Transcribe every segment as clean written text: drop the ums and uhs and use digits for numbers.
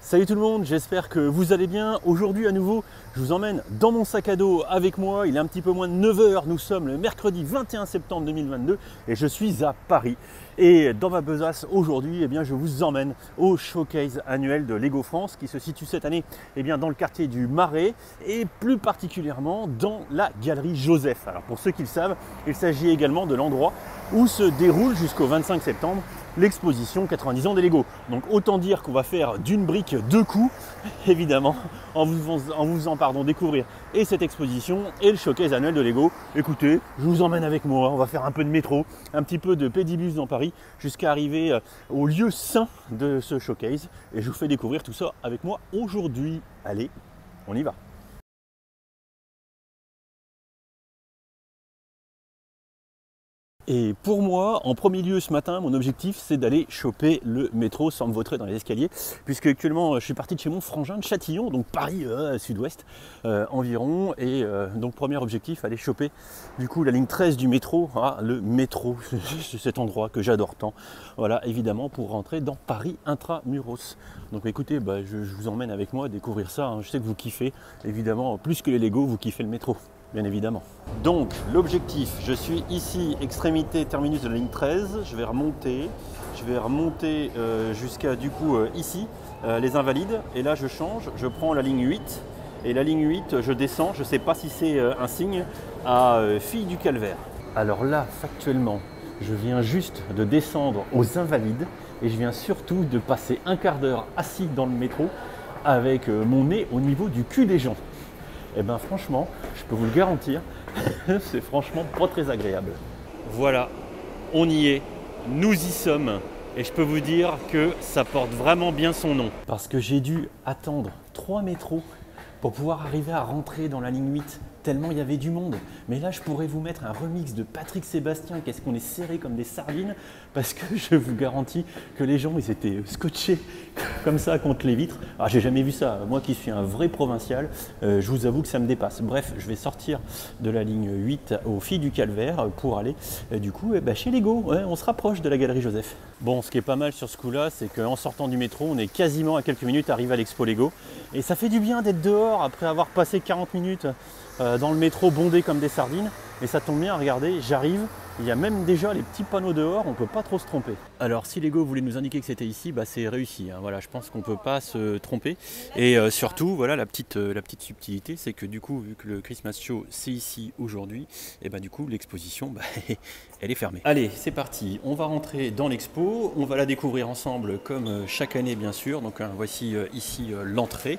Salut tout le monde, j'espère que vous allez bien. Aujourd'hui à nouveau, je vous emmène dans mon sac à dos avec moi. Il est un petit peu moins de 9 h, nous sommes le mercredi 21 septembre 2022 et je suis à Paris. Et dans ma besace aujourd'hui, je vous emmène au showcase annuel de Lego France qui se situe cette année dans le quartier du Marais et plus particulièrement dans la galerie Joseph. Alors pour ceux qui le savent, il s'agit également de l'endroit où se déroule jusqu'au 25 septembre l'exposition 90 ans des Lego. Donc autant dire qu'on va faire d'une brique deux coups, évidemment, en vous faisant découvrir et cette exposition et le showcase annuel de Lego. Écoutez, je vous emmène avec moi, on va faire un peu de métro, un petit peu de pédibus dans Paris, jusqu'à arriver au lieu saint de ce showcase. Et je vous fais découvrir tout ça avec moi aujourd'hui. Allez, on y va! Et pour moi, en premier lieu ce matin, mon objectif c'est d'aller choper le métro sans me vautrer dans les escaliers, puisque actuellement je suis parti de chez mon frangin de Châtillon, donc Paris sud-ouest environ, et donc premier objectif, aller choper du coup la ligne 13 du métro, le métro, c'est cet endroit que j'adore tant, voilà, évidemment pour rentrer dans Paris intramuros. Donc écoutez, je vous emmène avec moi découvrir ça, je sais que vous kiffez, évidemment, plus que les Lego, vous kiffez le métro. Bien évidemment. Donc l'objectif, je suis ici, extrémité terminus de la ligne 13, je vais remonter jusqu'à du coup ici, les Invalides, et là je change, je prends la ligne 8, et la ligne 8 je descends, je ne sais pas si c'est un signe, à Filles du Calvaire. Alors là, factuellement, je viens juste de descendre aux Invalides, et je viens surtout de passer un quart d'heure assis dans le métro, avec mon nez au niveau du cul des gens. Et franchement, je peux vous le garantir, c'est franchement pas très agréable. Voilà, on y est, nous y sommes. Et je peux vous dire que ça porte vraiment bien son nom. Parce que j'ai dû attendre 3 métros pour pouvoir arriver à rentrer dans la ligne 8, tellement il y avait du monde. Mais là, je pourrais vous mettre un remix de Patrick Sébastien, qu'est-ce qu'on est serré comme des sardines, parce que je vous garantis que les gens, ils étaient scotchés comme ça contre les vitres. Alors, j'ai jamais vu ça. Moi qui suis un vrai provincial, je vous avoue que ça me dépasse. Bref, je vais sortir de la ligne 8 aux Filles du Calvaire pour aller du coup chez Lego. Ouais, on se rapproche de la galerie Joseph. Bon, ce qui est pas mal sur ce coup-là, c'est qu'en sortant du métro, on est quasiment à quelques minutes arrivé à l'expo Lego. Et ça fait du bien d'être dehors après avoir passé 40 minutes dans le métro bondé comme des sardines. Et ça tombe bien, regardez, j'arrive, il y a même déjà les petits panneaux dehors, on ne peut pas trop se tromper. Alors si Lego voulait nous indiquer que c'était ici, c'est réussi. Voilà, je pense qu'on ne peut pas se tromper. Et surtout, voilà, la petite subtilité, c'est que du coup, vu que le Christmas Show c'est ici aujourd'hui, et du coup l'exposition, elle est fermée. Allez, c'est parti, on va rentrer dans l'expo, on va la découvrir ensemble comme chaque année bien sûr. Donc voici ici l'entrée.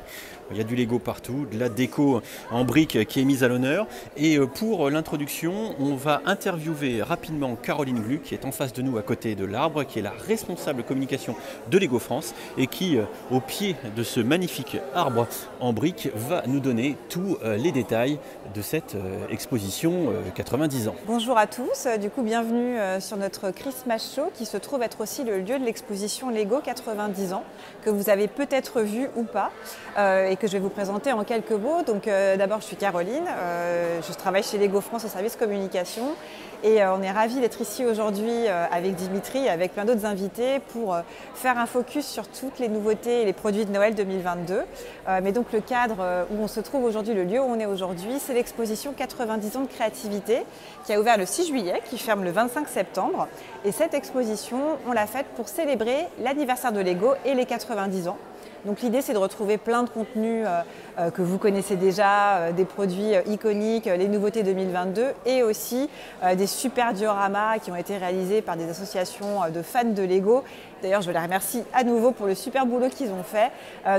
Il y a du Lego partout, de la déco en briques qui est mise à l'honneur. Et pour l'introduction, on va interviewer rapidement Caroline Gluck, qui est en face de nous à côté de l'arbre, qui est la responsable communication de Lego France et qui, au pied de ce magnifique arbre en briques, va nous donner tous les détails de cette exposition 90 ans. Bonjour à tous, du coup bienvenue sur notre Christmas Show qui se trouve être aussi le lieu de l'exposition Lego 90 ans que vous avez peut-être vu ou pas et que je vais vous présenter en quelques mots. Donc d'abord je suis Caroline, je travaille chez Lego France au service communication et on est ravis d'être ici aujourd'hui avec Dimitri et avec plein d'autres invités pour faire un focus sur toutes les nouveautés et les produits de Noël 2022. Mais donc le cadre où on se trouve aujourd'hui, le lieu où on est aujourd'hui, c'est l'exposition 90 ans de créativité qui a ouvert le 6 juillet, qui ferme le 25 septembre. Et cette exposition, on l'a faite pour célébrer l'anniversaire de Lego et les 90 ans. Donc l'idée c'est de retrouver plein de contenus que vous connaissez déjà, des produits iconiques, les nouveautés 2022 et aussi des super dioramas qui ont été réalisés par des associations de fans de Lego. D'ailleurs je les remercie à nouveau pour le super boulot qu'ils ont fait.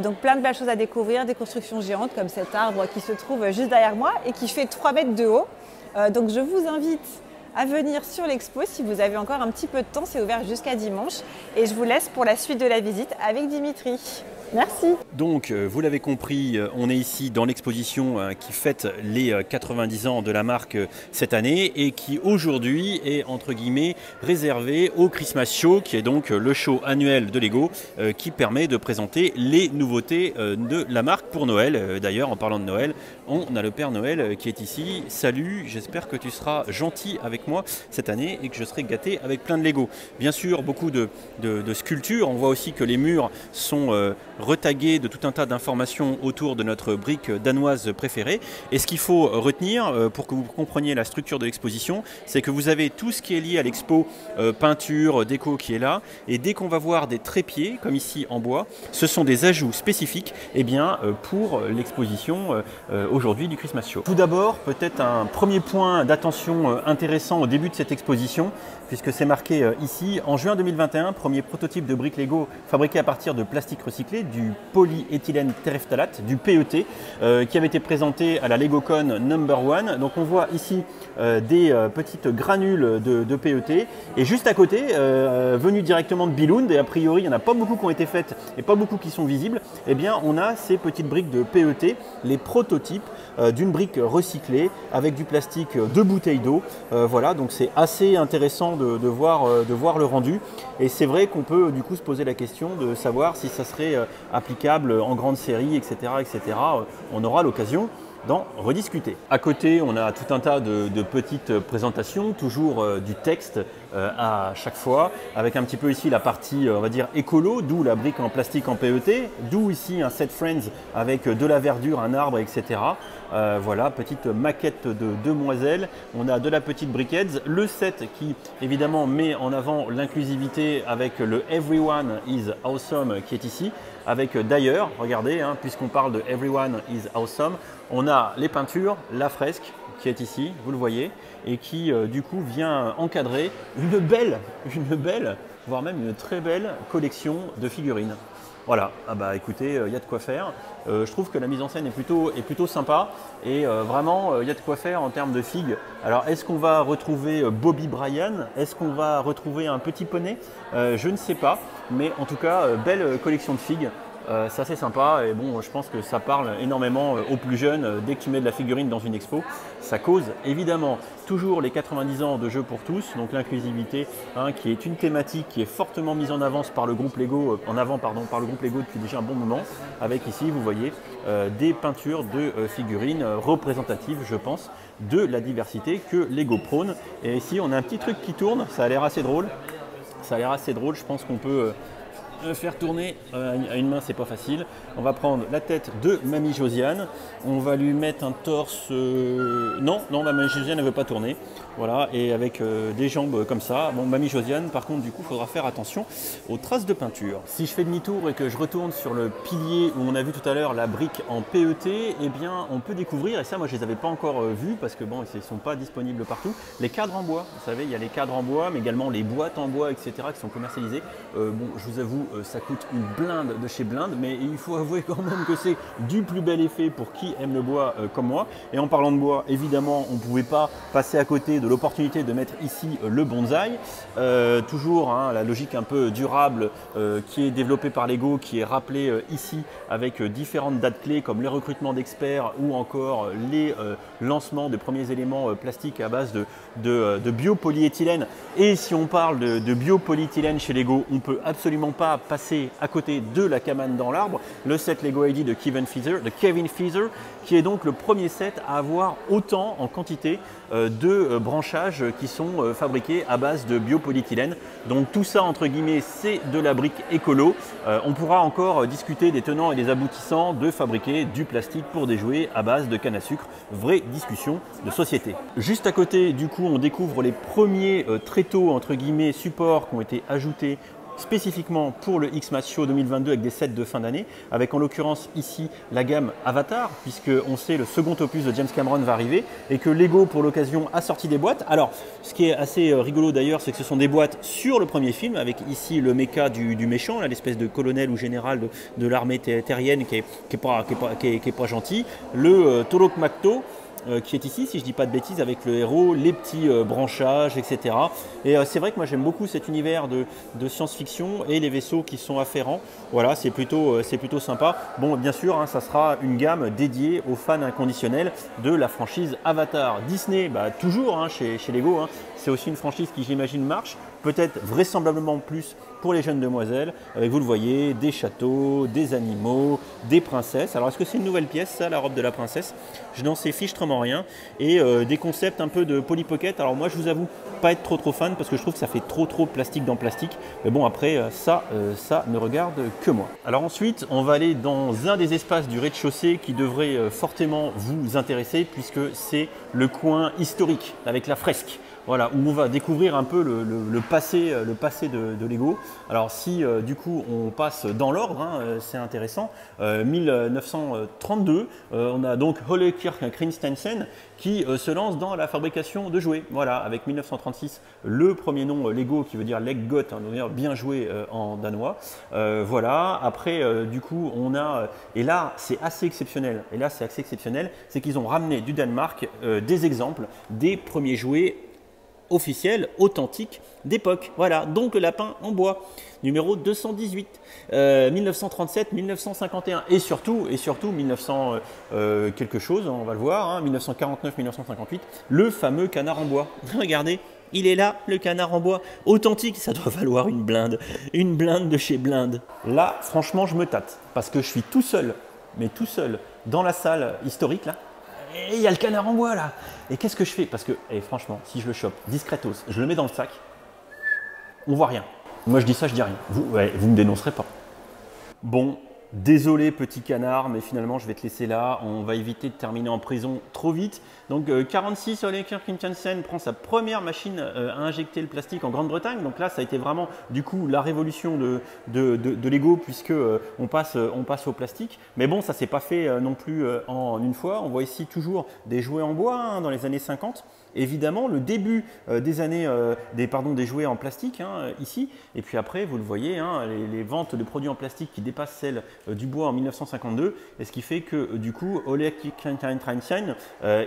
Donc plein de belles choses à découvrir, des constructions géantes comme cet arbre qui se trouve juste derrière moi et qui fait 3 mètres de haut. Donc je vous invite à venir sur l'expo si vous avez encore un petit peu de temps, c'est ouvert jusqu'à dimanche. Et je vous laisse pour la suite de la visite avec Dimitri. Merci. Donc, vous l'avez compris, on est ici dans l'exposition qui fête les 90 ans de la marque cette année et qui aujourd'hui est entre guillemets réservée au Christmas Show, qui est donc le show annuel de Lego qui permet de présenter les nouveautés de la marque pour Noël. D'ailleurs, en parlant de Noël, on a le Père Noël qui est ici. Salut, j'espère que tu seras gentil avec moi cette année et que je serai gâté avec plein de Lego. Bien sûr, beaucoup de sculptures. On voit aussi que les murs sont retagué de tout un tas d'informations autour de notre brique danoise préférée. Et ce qu'il faut retenir pour que vous compreniez la structure de l'exposition, c'est que vous avez tout ce qui est lié à l'expo, peinture, déco qui est là. Et dès qu'on va voir des trépieds, comme ici en bois, ce sont des ajouts spécifiques pour l'exposition aujourd'hui du Christmas Show. Tout d'abord, peut-être un premier point d'attention intéressant au début de cette exposition, puisque c'est marqué ici, en juin 2021, premier prototype de briques Lego fabriqué à partir de plastique recyclé, du polyéthylène terephthalate, du PET, qui avait été présenté à la LegoCon No.1. Donc on voit ici des petites granules de PET, et juste à côté, venus directement de Billund, et a priori il n'y en a pas beaucoup qui ont été faites et pas beaucoup qui sont visibles, eh bien on a ces petites briques de PET, les prototypes d'une brique recyclée avec du plastique de bouteilles d'eau. Voilà, donc c'est assez intéressant de voir le rendu, et c'est vrai qu'on peut du coup se poser la question de savoir si ça serait applicable en grande série, etc. etc. On aura l'occasion d'en rediscuter. À côté, on a tout un tas de petites présentations, toujours du texte à chaque fois, avec un petit peu ici la partie, on va dire, écolo, d'où la brique en plastique en PET, d'où ici un set Friends avec de la verdure, un arbre, etc. Voilà, petite maquette de demoiselles. On a de la petite Brickheads, le set qui évidemment met en avant l'inclusivité avec le Everyone is Awesome qui est ici, avec d'ailleurs, regardez, hein, puisqu'on parle de Everyone is Awesome, on a les peintures, la fresque qui est ici, vous le voyez, et qui du coup vient encadrer une belle, voire même une très belle collection de figurines. Voilà, ah bah écoutez, il y a de quoi faire. Je trouve que la mise en scène est plutôt sympa, et vraiment il y a de quoi faire en termes de figues. Alors est-ce qu'on va retrouver Bobby Bryan? Est-ce qu'on va retrouver un petit poney? Je ne sais pas, mais en tout cas belle collection de figues. C'est assez sympa, et bon, je pense que ça parle énormément aux plus jeunes. Dès que tu mets de la figurine dans une expo, ça cause évidemment toujours les 90 ans de jeux pour tous, donc l'inclusivité, hein, qui est une thématique qui est fortement mise en avant par le groupe Lego, par le groupe Lego depuis déjà un bon moment, avec ici, vous voyez, des peintures de figurines représentatives, je pense, de la diversité que Lego prône. Et ici, on a un petit truc qui tourne, ça a l'air assez drôle. Je pense qu'on peut faire tourner à une main, c'est pas facile. On va prendre la tête de Mamie Josiane, on va lui mettre un torse, non, Mamie Josiane ne veut pas tourner, voilà, et avec des jambes comme ça. Bon, Mamie Josiane, par contre, du coup, il faudra faire attention aux traces de peinture. Si je fais demi-tour et que je retourne sur le pilier où on a vu tout à l'heure la brique en PET, eh bien, on peut découvrir, et ça, moi, je les avais pas encore vus parce que bon, ils ne sont pas disponibles partout, les cadres en bois. Vous savez, il y a les cadres en bois, mais également les boîtes en bois, etc., qui sont commercialisées. Bon, je vous avoue, ça coûte une blinde de chez blinde, mais il faut avouer quand même que c'est du plus bel effet pour qui aime le bois comme moi. Et en parlant de bois, évidemment, on ne pouvait pas passer à côté de l'opportunité de mettre ici le bonsaï. Toujours hein, la logique un peu durable qui est développée par Lego, qui est rappelée ici avec différentes dates clés comme les recrutements d'experts ou encore les lancements de premiers éléments plastiques à base de biopolyéthylène. Et si on parle de biopolyéthylène chez Lego, on ne peut absolument pas passer à côté de la cabane dans l'arbre, le set Lego ID de Kevin Feather, qui est donc le premier set à avoir autant en quantité de branchages qui sont fabriqués à base de biopolyéthylène. Donc tout ça, entre guillemets, c'est de la brique écolo. On pourra encore discuter des tenants et des aboutissants de fabriquer du plastique pour des jouets à base de canne à sucre. Vraie discussion de société. Juste à côté, du coup, on découvre les premiers tréteaux, entre guillemets, supports qui ont été ajoutés spécifiquement pour le Xmas Show 2022 avec des sets de fin d'année, avec en l'occurrence ici la gamme Avatar, puisque on sait le second opus de James Cameron va arriver et que Lego pour l'occasion a sorti des boîtes. Alors ce qui est assez rigolo d'ailleurs, c'est que ce sont des boîtes sur le premier film, avec ici le mecha du méchant, l'espèce de colonel ou général de l'armée terrienne qui est pas gentil, le Torok Makto, qui est ici, si je ne dis pas de bêtises, avec le héros, les petits branchages, etc. Et c'est vrai que moi j'aime beaucoup cet univers de science-fiction et les vaisseaux qui sont afférents. Voilà, c'est plutôt sympa. Bon, bien sûr, hein, ça sera une gamme dédiée aux fans inconditionnels de la franchise Avatar. Disney, bah, toujours hein, chez Lego, hein, c'est aussi une franchise qui, j'imagine, marche. Peut-être vraisemblablement plus pour les jeunes demoiselles, avec, vous le voyez, des châteaux, des animaux, des princesses. Alors est-ce que c'est une nouvelle pièce, ça, la robe de la princesse? Je n'en sais fichtrement rien. Et des concepts un peu de Polly Pocket. Alors moi, je vous avoue, pas être trop fan parce que je trouve que ça fait trop plastique dans plastique. Mais bon, après, ça ne regarde que moi. Alors ensuite, on va aller dans un des espaces du rez-de-chaussée qui devrait fortement vous intéresser puisque c'est le coin historique avec la fresque. Voilà, où on va découvrir un peu le passé de Lego. Alors si du coup on passe dans l'ordre, hein, c'est intéressant. 1932, on a donc Ole Kirk Christiansen qui se lance dans la fabrication de jouets. Voilà, avec 1936, le premier nom Lego qui veut dire Leggot, hein, bien joué en danois. Voilà, après du coup on a, et là c'est assez exceptionnel, c'est qu'ils ont ramené du Danemark des exemples des premiers jouets officiel, authentique d'époque. Voilà, donc le lapin en bois, numéro 218, 1937-1951 et surtout 1900 quelque chose, on va le voir, hein, 1949-1958, le fameux canard en bois. Regardez, il est là, le canard en bois, authentique, ça doit valoir une blinde de chez Blinde. Là, franchement, je me tâte parce que je suis tout seul, mais tout seul dans la salle historique là. Et il y a le canard en bois là. Et qu'est-ce que je fais? Parce que, franchement, si je le chope discretos, je le mets dans le sac, on voit rien. Moi je dis ça, je dis rien. Vous me dénoncerez pas. Bon, désolé petit canard, mais finalement je vais te laisser là. On va éviter de terminer en prison trop vite. Donc 46, Ole Kirk Christiansen prend sa première machine à injecter le plastique en Grande-Bretagne. Donc là, ça a été vraiment du coup la révolution de Lego puisque on passe au plastique. Mais bon, ça ne s'est pas fait non plus en une fois. On voit ici toujours des jouets en bois hein, dans les années 50. Évidemment, le début des jouets en plastique hein, ici. Et puis après, vous le voyez, hein, les ventes de produits en plastique qui dépassent celles du bois en 1952. Et ce qui fait que du coup, Ole Kirk Christiansen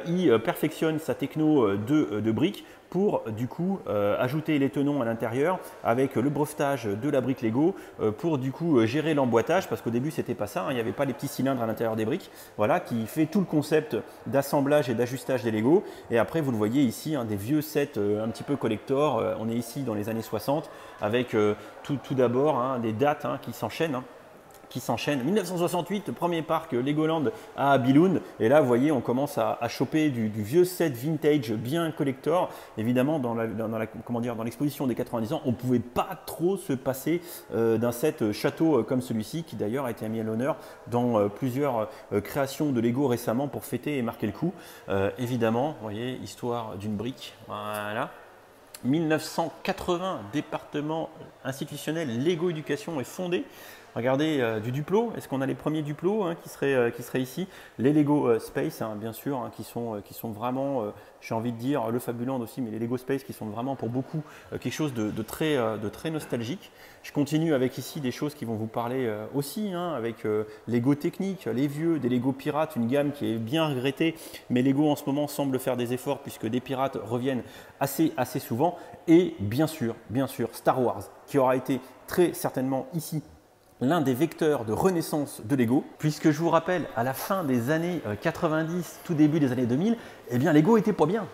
y perfectionne sa techno de briques pour du coup ajouter les tenons à l'intérieur avec le brevetage de la brique Lego pour du coup gérer l'emboîtage parce qu'au début c'était pas ça, hein, il n'y avait pas les petits cylindres à l'intérieur des briques, voilà, qui fait tout le concept d'assemblage et d'ajustage des Lego. Et après vous le voyez ici, hein, des vieux sets un petit peu collector, on est ici dans les années 60 avec tout d'abord hein, des dates hein, qui s'enchaînent. 1968, premier parc Legoland à Billund. Et là, vous voyez, on commence à choper du vieux set vintage bien collector. Évidemment, dans l'exposition des 90 ans, on ne pouvait pas trop se passer d'un set château comme celui-ci, qui d'ailleurs a été mis à l'honneur dans plusieurs créations de Lego récemment pour fêter et marquer le coup. Évidemment, vous voyez, histoire d'une brique. Voilà. 1980, département institutionnel Lego Éducation est fondé. Regardez du Duplo, est-ce qu'on a les premiers Duplo hein, qui seraient ici? Les Lego Space, hein, bien sûr, hein, qui sont vraiment, j'ai envie de dire, le Fabuland aussi, mais les Lego Space qui sont vraiment pour beaucoup quelque chose de très nostalgique. Je continue avec ici des choses qui vont vous parler aussi, hein, avec Lego Technique, les vieux, des Lego Pirates, une gamme qui est bien regrettée, mais Lego en ce moment semble faire des efforts puisque des pirates reviennent assez souvent. Et bien sûr, Star Wars, qui aura été très certainement ici l'un des vecteurs de renaissance de Lego, puisque je vous rappelle, à la fin des années 90, tout début des années 2000, eh bien Lego était pas bien.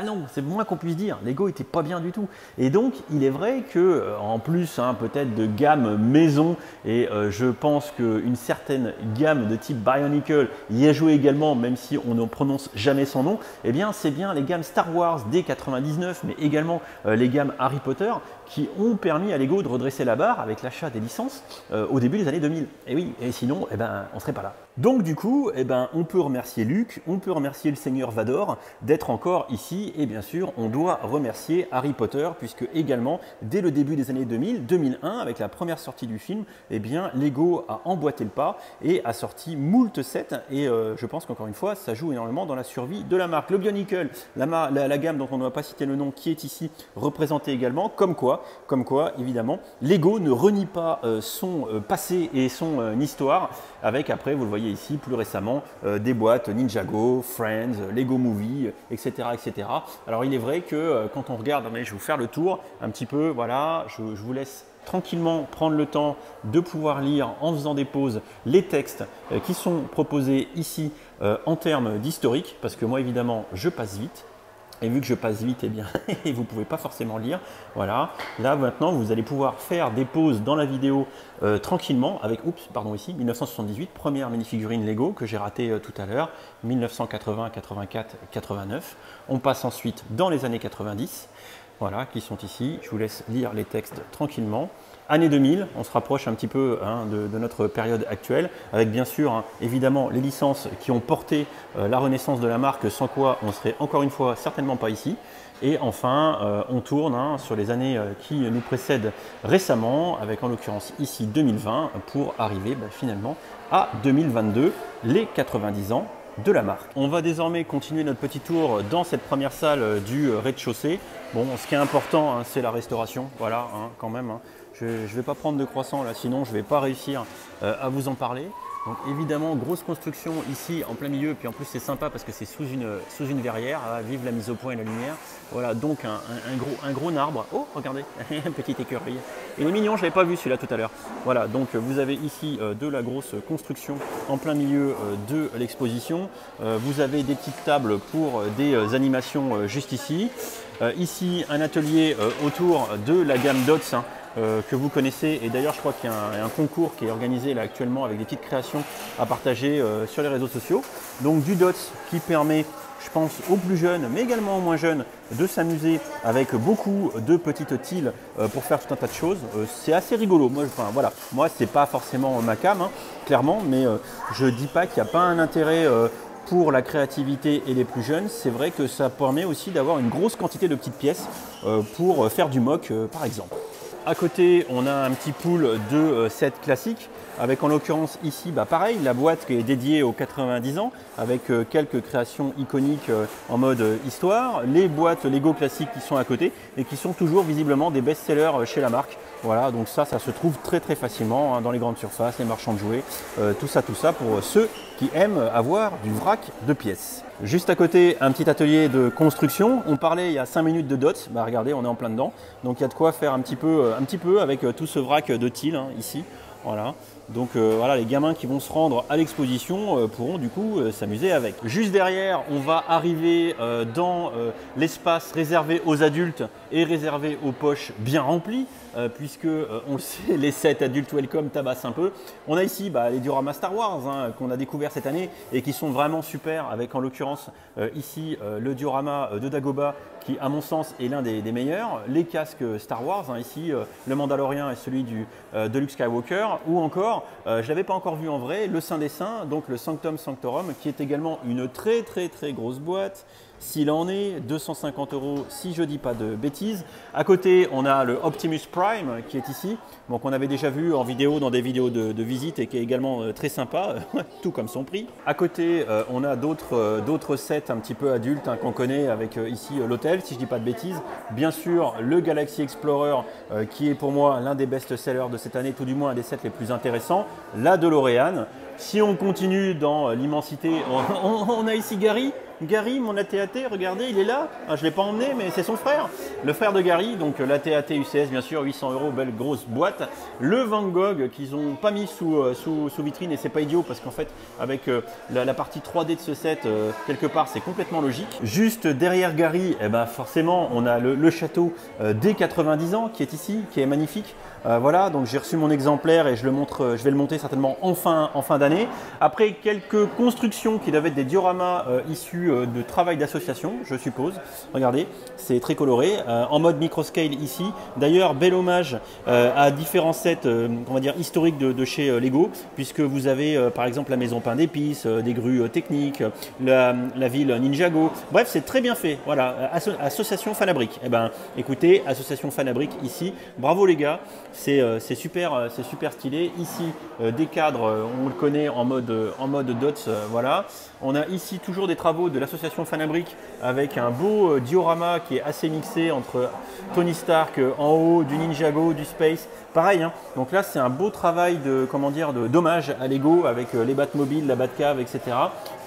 Non, c'est moins qu'on puisse dire, Lego était pas bien du tout. Et donc, il est vrai que, en plus, hein, peut-être de gamme maison, et je pense qu'une certaine gamme de type Bionicle y a joué également, même si on ne prononce jamais son nom, eh bien, c'est bien les gammes Star Wars dès 99, mais également les gammes Harry Potter, qui ont permis à Lego de redresser la barre avec l'achat des licences au début des années 2000. Et oui, et sinon, eh ben, on ne serait pas là. Donc du coup, eh ben, on peut remercier Luc, on peut remercier le Seigneur Vador d'être encore ici, et bien sûr, on doit remercier Harry Potter, puisque également, dès le début des années 2000, 2001, avec la première sortie du film, eh bien, Lego a emboîté le pas et a sorti moult sets, et je pense qu'encore une fois, ça joue énormément dans la survie de la marque. Le Bionicle, la gamme dont on ne va pas citer le nom, qui est ici représentée également, comme quoi, évidemment, Lego ne renie pas son passé et son histoire, avec après, vous le voyez ici, plus récemment, des boîtes Ninjago, Friends, Lego Movie, etc., etc. Alors, il est vrai que quand on regarde, mais je vais vous faire le tour un petit peu, voilà, je vous laisse tranquillement prendre le temps de pouvoir lire en faisant des pauses les textes qui sont proposés ici en termes d'historique, parce que moi, évidemment, je passe vite. Et vu que je passe vite, eh bien, vous ne pouvez pas forcément lire. Voilà. Là, maintenant, vous allez pouvoir faire des pauses dans la vidéo tranquillement avec, oups, pardon, ici, 1978, première minifigurine Lego que j'ai ratée tout à l'heure, 1980, 84, 89. On passe ensuite dans les années 90, voilà, qui sont ici. Je vous laisse lire les textes tranquillement. Année 2000, on se rapproche un petit peu de notre période actuelle, avec bien sûr, évidemment, les licences qui ont porté la renaissance de la marque, sans quoi on serait encore une fois certainement pas ici. Et enfin, on tourne sur les années qui nous précèdent récemment, avec en l'occurrence ici 2020, pour arriver finalement à 2022, les 90 ans de la marque. On va désormais continuer notre petit tour dans cette première salle du rez-de-chaussée. Bon, ce qui est important, c'est la restauration, voilà, quand même. Je ne vais pas prendre de croissant là, sinon je ne vais pas réussir à vous en parler. Donc évidemment, grosse construction ici en plein milieu, puis en plus c'est sympa parce que c'est sous une verrière, vive la mise au point et la lumière. Voilà, donc un gros arbre. Oh, regardez, un petit écureuil. Il est mignon, je ne l'avais pas vu celui-là tout à l'heure. Voilà, donc vous avez ici de la grosse construction en plein milieu de l'exposition. Vous avez des petites tables pour des animations juste ici. Ici, un atelier autour de la gamme DOTS. Que vous connaissez, et d'ailleurs je crois qu'il y a un concours qui est organisé là actuellement avec des petites créations à partager sur les réseaux sociaux. Donc du DOTS qui permet, je pense, aux plus jeunes mais également aux moins jeunes de s'amuser avec beaucoup de petites tiles pour faire tout un tas de choses. C'est assez rigolo. Moi c'est pas forcément ma came, clairement, mais je dis pas qu'il n'y a pas un intérêt pour la créativité et les plus jeunes. C'est vrai que ça permet aussi d'avoir une grosse quantité de petites pièces pour faire du mock par exemple. À côté, on a un petit pool de sets classiques, avec en l'occurrence ici, pareil, la boîte qui est dédiée aux 90 ans, avec quelques créations iconiques en mode histoire, les boîtes Lego classiques qui sont à côté et qui sont toujours visiblement des best-sellers chez la marque. Voilà, donc ça se trouve très facilement dans les grandes surfaces, les marchands de jouets, tout ça pour ceux qui aiment avoir du vrac de pièces. Juste à côté, un petit atelier de construction. On parlait il y a 5 minutes de DOTS, regardez, on est en plein dedans. Donc il y a de quoi faire un petit peu avec tout ce vrac de tiles ici. Voilà. Donc voilà, les gamins qui vont se rendre à l'exposition pourront du coup s'amuser avec. Juste derrière, on va arriver dans l'espace réservé aux adultes et réservé aux poches bien remplies, puisque on le sait, les sets adultes welcome tabassent un peu. On a ici les dioramas Star Wars qu'on a découvert cette année et qui sont vraiment super, avec en l'occurrence ici le diorama de Dagobah qui à mon sens est l'un des meilleurs, les casques Star Wars, ici le Mandalorian et celui de Luke Skywalker, ou encore, je ne l'avais pas encore vu en vrai, le Saint des Saints, donc le Sanctum Sanctorum, qui est également une très grosse boîte. S'il en est, 250 € si je ne dis pas de bêtises. À côté, on a le Optimus Prime qui est ici, donc on avait déjà vu en vidéo dans des vidéos de visite et qui est également très sympa, tout comme son prix. À côté, on a d'autres sets un petit peu adultes qu'on connaît avec ici l'hôtel, si je ne dis pas de bêtises. Bien sûr, le Galaxy Explorer qui est pour moi l'un des best-sellers de cette année, tout du moins un des sets les plus intéressants. La DeLorean. Si on continue dans l'immensité, on a ici Gary. Gary, mon AT-AT, regardez, il est là. Je ne l'ai pas emmené, mais c'est son frère. Le frère de Gary, donc l'AT-AT UCS, bien sûr, 800 €, belle grosse boîte. Le Van Gogh qu'ils n'ont pas mis sous vitrine, et c'est pas idiot parce qu'en fait, avec la partie 3D de ce set, quelque part, c'est complètement logique. Juste derrière Gary, forcément, on a le château des 90 ans qui est ici, qui est magnifique. Voilà, donc j'ai reçu mon exemplaire et je vais le monter certainement en fin d'année. Après quelques constructions qui doivent être des dioramas issus de travail d'association, je suppose. Regardez, c'est très coloré, en mode microscale ici. D'ailleurs, bel hommage à différents sets, on va dire historiques de chez Lego, puisque vous avez par exemple la maison pain d'épices, des grues techniques, la ville Ninjago. Bref, c'est très bien fait. Voilà, association Fanabric. Écoutez, association Fanabric ici, bravo les gars. C'est super stylé. Ici, des cadres, on le connaît en mode DOTS. Voilà. On a ici toujours des travaux de l'association Fanabric avec un beau diorama qui est assez mixé entre Tony Stark en haut, du Ninjago, du Space. Pareil, donc là, c'est un beau travail d'hommage à Lego avec les Batmobiles, la Batcave, etc.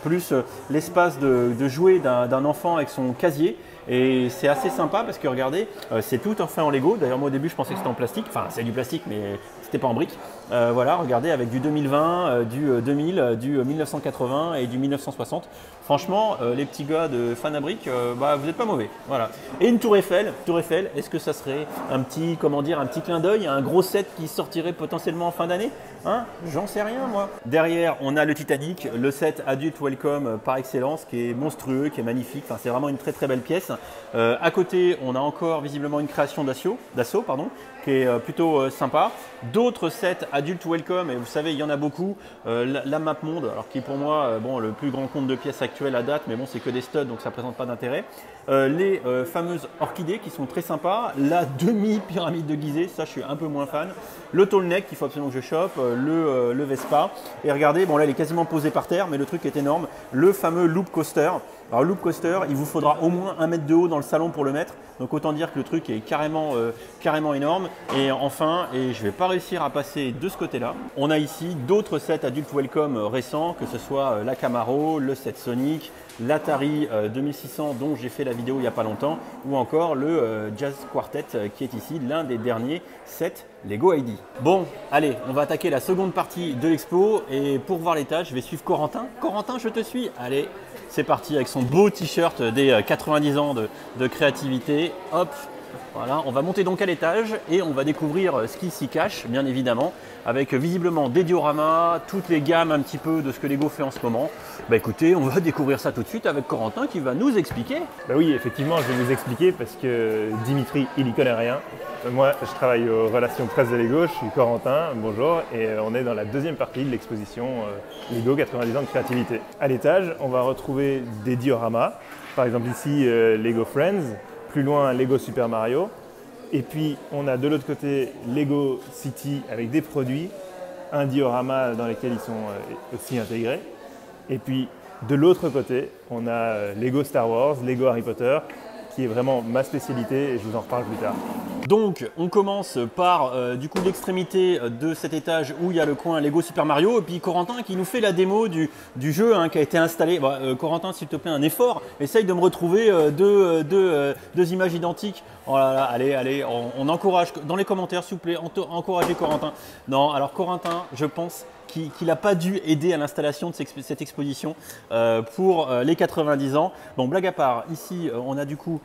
Plus l'espace de jouer d'un enfant avec son casier. Et c'est assez sympa parce que regardez, c'est tout fait en Lego. D'ailleurs moi au début je pensais que c'était en plastique, enfin c'est du plastique mais c'était pas en briques. Voilà, regardez avec du 2020, du 2000, du 1980 et du 1960. Franchement, les petits gars de fan à briques, vous n'êtes pas mauvais. Voilà. Et une tour Eiffel, est-ce que ça serait un petit, comment dire, un petit clin d'œil, un gros set qui sortirait potentiellement en fin d'année? Hein, j'en sais rien moi. Derrière, on a le Titanic, le set Adult Welcome par excellence, qui est monstrueux, qui est magnifique. Enfin, c'est vraiment une très très belle pièce. À côté, on a encore visiblement une création d'assaut, qui est plutôt sympa. D'autres sets Adult Welcome, et vous savez, il y en a beaucoup. La Map Monde, alors qui est pour moi le plus grand compte de pièces actuel à date, mais bon, c'est que des studs, donc ça ne présente pas d'intérêt. Les fameuses orchidées qui sont très sympas. La demi-pyramide de Gizeh, ça je suis un peu moins fan. Le tall neck qu'il faut absolument que je chope. Le Vespa. Et regardez, bon là il est quasiment posé par terre, mais le truc est énorme. Le fameux Loop Coaster. Alors Loop Coaster, il vous faudra au moins 1 mètre de haut dans le salon pour le mettre. Donc autant dire que le truc est carrément énorme. Et enfin, et je ne vais pas réussir à passer de ce côté-là, on a ici d'autres sets Adult Welcome récents, que ce soit la Camaro, le set Sonic, l'Atari 2600 dont j'ai fait la vidéo il n'y a pas longtemps, ou encore le Jazz Quartet qui est ici l'un des derniers sets Lego ID. Bon, allez, on va attaquer la seconde partie de l'expo et pour voir l'étage, je vais suivre Corentin. Corentin, je te suis. Allez, c'est parti avec son beau t-shirt des 90 ans de créativité. Hop, voilà, on va monter donc à l'étage et on va découvrir ce qui s'y cache, bien évidemment, avec visiblement des dioramas, toutes les gammes un petit peu de ce que Lego fait en ce moment. Bah écoutez, on va découvrir ça tout de suite avec Corentin qui va nous expliquer. Bah oui, effectivement, je vais vous expliquer parce que Dimitri, il n'y connaît rien. Moi, je travaille aux relations presse de Lego, je suis Corentin, bonjour, et on est dans la deuxième partie de l'exposition Lego 90 ans de créativité. À l'étage, on va retrouver des dioramas, par exemple ici Lego Friends, plus loin Lego Super Mario, et puis on a de l'autre côté Lego City avec des produits, un diorama dans lequel ils sont aussi intégrés, et puis de l'autre côté, on a Lego Star Wars, Lego Harry Potter, qui est vraiment ma spécialité et je vous en reparle plus tard. Donc on commence par du coup l'extrémité de cet étage où il y a le coin Lego Super Mario et puis Corentin qui nous fait la démo du jeu qui a été installé. Corentin, s'il te plaît, un effort, essaye de me retrouver deux images identiques. Oh là là, allez, on encourage dans les commentaires s'il vous plaît, encouragez Corentin. Non, alors Corentin, je pense qu'il n'a pas dû aider à l'installation de cette exposition pour les 90 ans. Bon, blague à part, ici on a du coup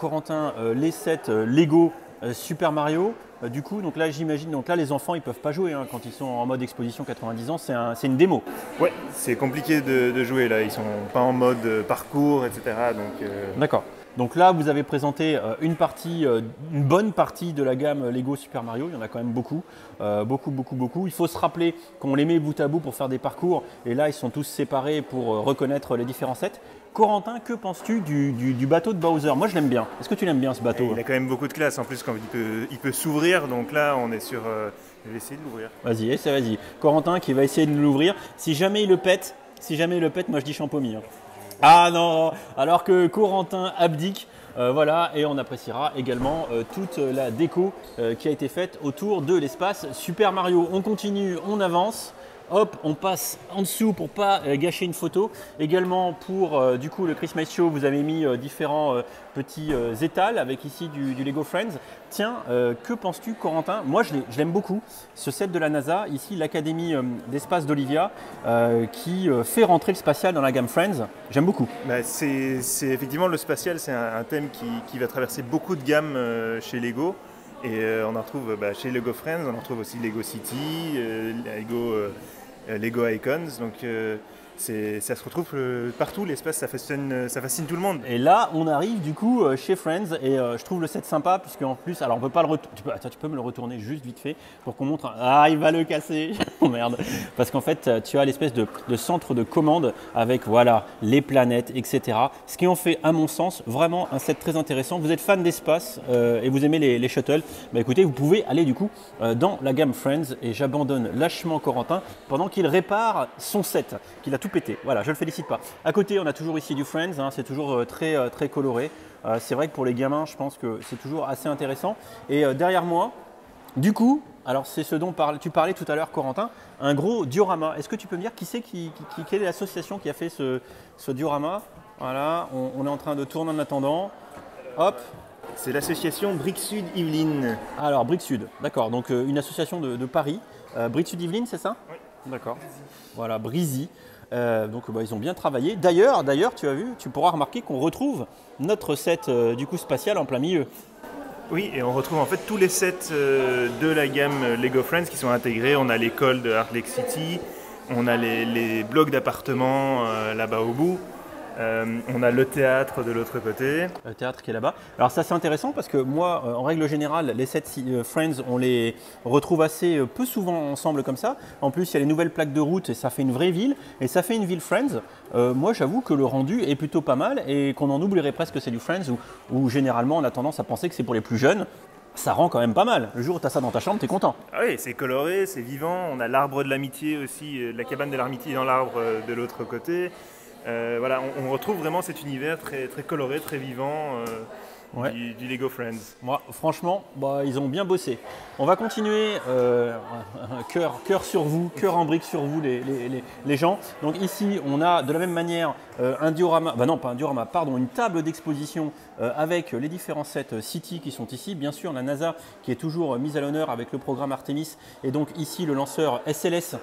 Corentin les sets Lego Super Mario. Du coup, donc là j'imagine, donc là les enfants ils peuvent pas jouer quand ils sont en mode exposition 90 ans, c'est une démo. Ouais, c'est compliqué de jouer là, ils sont pas en mode parcours, etc. D'accord. Donc là, vous avez présenté une bonne partie de la gamme Lego Super Mario. Il y en a quand même beaucoup. Il faut se rappeler qu'on les met bout à bout pour faire des parcours. Et là, ils sont tous séparés pour reconnaître les différents sets. Corentin, que penses-tu du bateau de Bowser? Moi, je l'aime bien. Est-ce que tu l'aimes bien, ce bateau? Il a quand même beaucoup de classe. En plus, quand il peut s'ouvrir. Donc là, on est sur... je vais essayer de l'ouvrir. Vas-y. Corentin qui va essayer de l'ouvrir. Si jamais il le pète, moi, je dis champomis. Ah non, alors que Corentin abdique, voilà, et on appréciera également toute la déco qui a été faite autour de l'espace Super Mario. On continue, on avance. Hop, on passe en dessous pour pas gâcher une photo. Également pour du coup le Christmas Show, vous avez mis différents petits étals avec ici du Lego Friends. Tiens, que penses-tu Corentin? Moi je l'aime beaucoup, ce set de la NASA, ici l'Académie d'espace d'Olivia qui fait rentrer le spatial dans la gamme Friends. J'aime beaucoup. C'est effectivement le spatial, c'est un thème qui va traverser beaucoup de gammes chez Lego. Et on en retrouve chez Lego Friends, on en retrouve aussi Lego City, Lego Icons, donc ça se retrouve partout, l'espace, ça fascine tout le monde. Et là, on arrive du coup chez Friends et je trouve le set sympa puisque en plus, alors on peut pas le retourner, tu peux me le retourner juste vite fait pour qu'on montre, ah il va le casser, oh merde, parce qu'en fait tu as l'espèce de centre de commande avec voilà les planètes, etc. Ce qui en fait à mon sens vraiment un set très intéressant. Vous êtes fan d'espace et vous aimez les shuttles, bah écoutez, vous pouvez aller du coup dans la gamme Friends et j'abandonne lâchement Corentin pendant qu'il répare son set, qu'il a tout pété. Voilà, je le félicite pas. À côté, on a toujours ici du Friends, c'est toujours très coloré. C'est vrai que pour les gamins, je pense que c'est toujours assez intéressant. Et derrière moi, du coup, alors c'est ce dont tu parlais tout à l'heure, Corentin, un gros diorama. Est-ce que tu peux me dire quelle est l'association qui a fait ce diorama? Voilà, on est en train de tourner en attendant. Hop. C'est l'association Briques Sud Yvelines. Alors, Briques Sud, d'accord. Donc, une association de Paris. Briques Sud Yvelines, c'est ça? Oui. D'accord. Voilà, Brizy. Donc, ils ont bien travaillé. D'ailleurs, tu as vu, tu pourras remarquer qu'on retrouve notre set du coup spatial en plein milieu. Oui, et on retrouve en fait tous les sets de la gamme Lego Friends qui sont intégrés. On a l'école de Art Lake City, on a les blocs d'appartements là-bas au bout. On a le théâtre de l'autre côté. Le théâtre qui est là-bas. Alors ça c'est intéressant parce que moi, en règle générale, les sets Friends, on les retrouve assez peu souvent ensemble comme ça. En plus, il y a les nouvelles plaques de route et ça fait une vraie ville. Et ça fait une ville Friends. Moi, j'avoue que le rendu est plutôt pas mal et qu'on en oublierait presque que c'est du Friends où généralement on a tendance à penser que c'est pour les plus jeunes. Ça rend quand même pas mal. Le jour où tu as ça dans ta chambre, tu es content. Ah oui, c'est coloré, c'est vivant. On a l'arbre de l'amitié aussi, la cabane de l'amitié dans l'arbre de l'autre côté. Voilà, on retrouve vraiment cet univers très, très coloré, très vivant du Lego Friends. Moi, franchement, ils ont bien bossé. On va continuer, cœur sur vous, cœur en brique sur vous les gens. Donc ici, on a de la même manière un diorama, non pas un diorama, pardon, une table d'exposition avec les différents sets City qui sont ici. Bien sûr, la NASA qui est toujours mise à l'honneur avec le programme Artemis et donc ici le lanceur SLS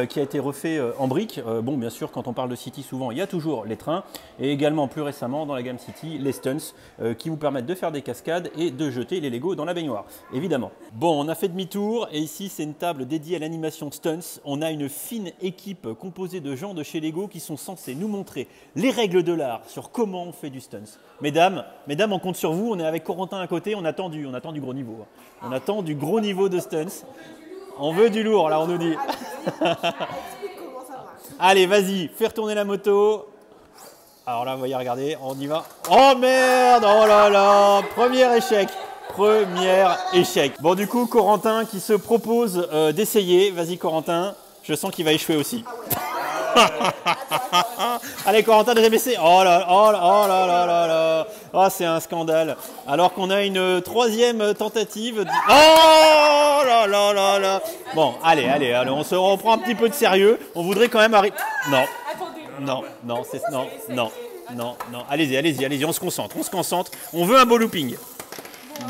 qui a été refait en briques. Bon, bien sûr, quand on parle de City, souvent il y a toujours les trains et également plus récemment dans la gamme City, les stunts qui vous permettent de faire des cascades et de jeter les Lego dans la baignoire, évidemment. Bon, on a fait demi-tour et ici c'est une table dédiée à l'animation stunts. On a une fine équipe composée de gens de chez Lego qui sont censés nous montrer les règles de l'art sur comment on fait du stunts. Mesdames, on compte sur vous. On est avec Corentin à côté. On attend du gros niveau. On attend du gros niveau de stunts. On veut du lourd, là, on nous dit. Allez, vas-y, fais retourner la moto. Alors là, voyez, regardez, on y va. Oh merde, oh là là, premier échec. Bon, du coup, Corentin qui se propose d'essayer. Vas-y, Corentin. Je sens qu'il va échouer aussi. Allez, Corentin, deuxième essai. Oh là là. Oh, c'est un scandale. Alors qu'on a une troisième tentative. Oh là là. Bon, allez, on se reprend un petit peu de sérieux. On voudrait quand même arriver. Non. Allez-y, on se concentre. On veut un beau looping.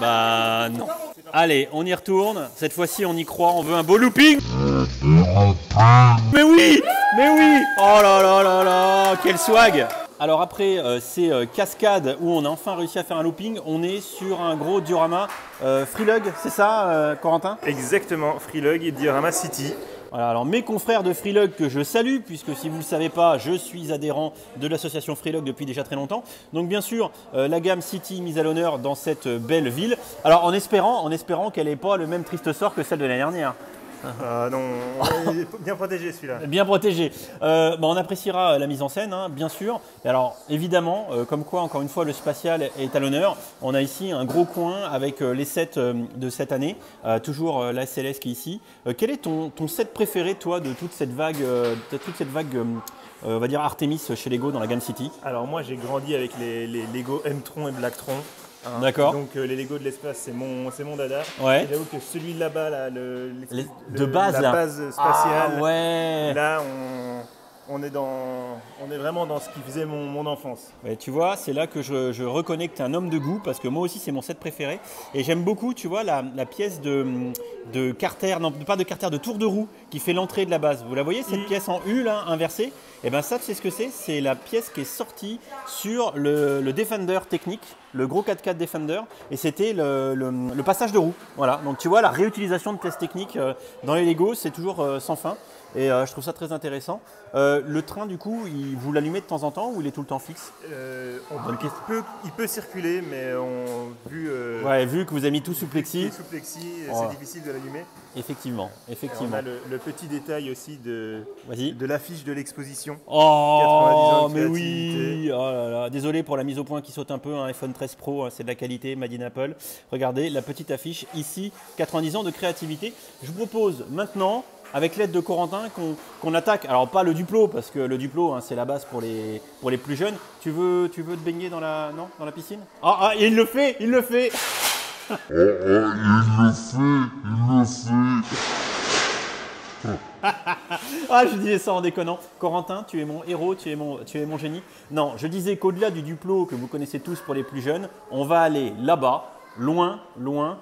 Bah non. Allez, on y retourne. Cette fois-ci, on y croit. On veut un beau looping. Mais oui. Oh là, quel swag. Alors après ces cascades où on a enfin réussi à faire un looping, on est sur un gros diorama Freelug, c'est ça, Corentin? Exactement, Freelug et diorama City. Voilà, alors mes confrères de Freelug que je salue, puisque si vous ne le savez pas, je suis adhérent de l'association Freelug depuis déjà très longtemps. Donc bien sûr, la gamme City mise à l'honneur dans cette belle ville. Alors en espérant qu'elle n'ait pas le même triste sort que celle de l'année dernière. Non, il est bien protégé celui-là. Bien protégé. On appréciera la mise en scène, hein, bien sûr. Et alors évidemment, comme quoi encore une fois le spatial est à l'honneur, on a ici un gros coin avec les sets de cette année, toujours la SLS qui est ici. Quel est ton set préféré toi de toute cette vague, on va dire Artemis chez Lego dans la gamme City? Alors moi j'ai grandi avec les Lego M-Tron et Blacktron. Hein. D'accord. Donc les Lego de l'espace, c'est mon dada. Ouais. J'avoue que celui là-bas, là, de base, la base spatiale, ah, ouais. Là on est vraiment dans ce qui faisait mon enfance. Ouais, tu vois, c'est là que je reconnais que tu es un homme de goût parce que moi aussi c'est mon set préféré. Et j'aime beaucoup, tu vois, la pièce de Carter, non pas de Carter, de tour de roue qui fait l'entrée de la base. Vous la voyez, cette pièce en U là, inversée? Et bien ça, tu sais ce que c'est? C'est la pièce qui est sortie sur le Defender technique, le gros 4x4 Defender. Et c'était le passage de roue. Voilà, donc tu vois, la réutilisation de pièces techniques dans les Lego, c'est toujours sans fin. Et je trouve ça très intéressant. Le train, du coup, vous l'allumez de temps en temps ou il est tout le temps fixe? Il peut circuler, mais vu que vous avez mis tout sous plexi. Sous plexi, c'est difficile de l'allumer. Effectivement. On a le petit détail aussi de l'affiche de l'exposition. Oh, mais oui. Oh là là. Désolé pour la mise au point qui saute un peu. Un iPhone 13 Pro, c'est de la qualité, made in Apple. Regardez la petite affiche ici, 90 ans de créativité. Je vous propose maintenant, avec l'aide de Corentin, qu'on attaque. Alors pas le Duplo, parce que le Duplo, hein, c'est la base pour les plus jeunes. Tu veux te baigner dans la piscine? Ah, il le fait. Il le fait. Ah, je disais ça en déconnant. Corentin, tu es mon héros, tu es mon génie. Non, je disais qu'au-delà du Duplo que vous connaissez tous pour les plus jeunes, on va aller là-bas, loin, loin,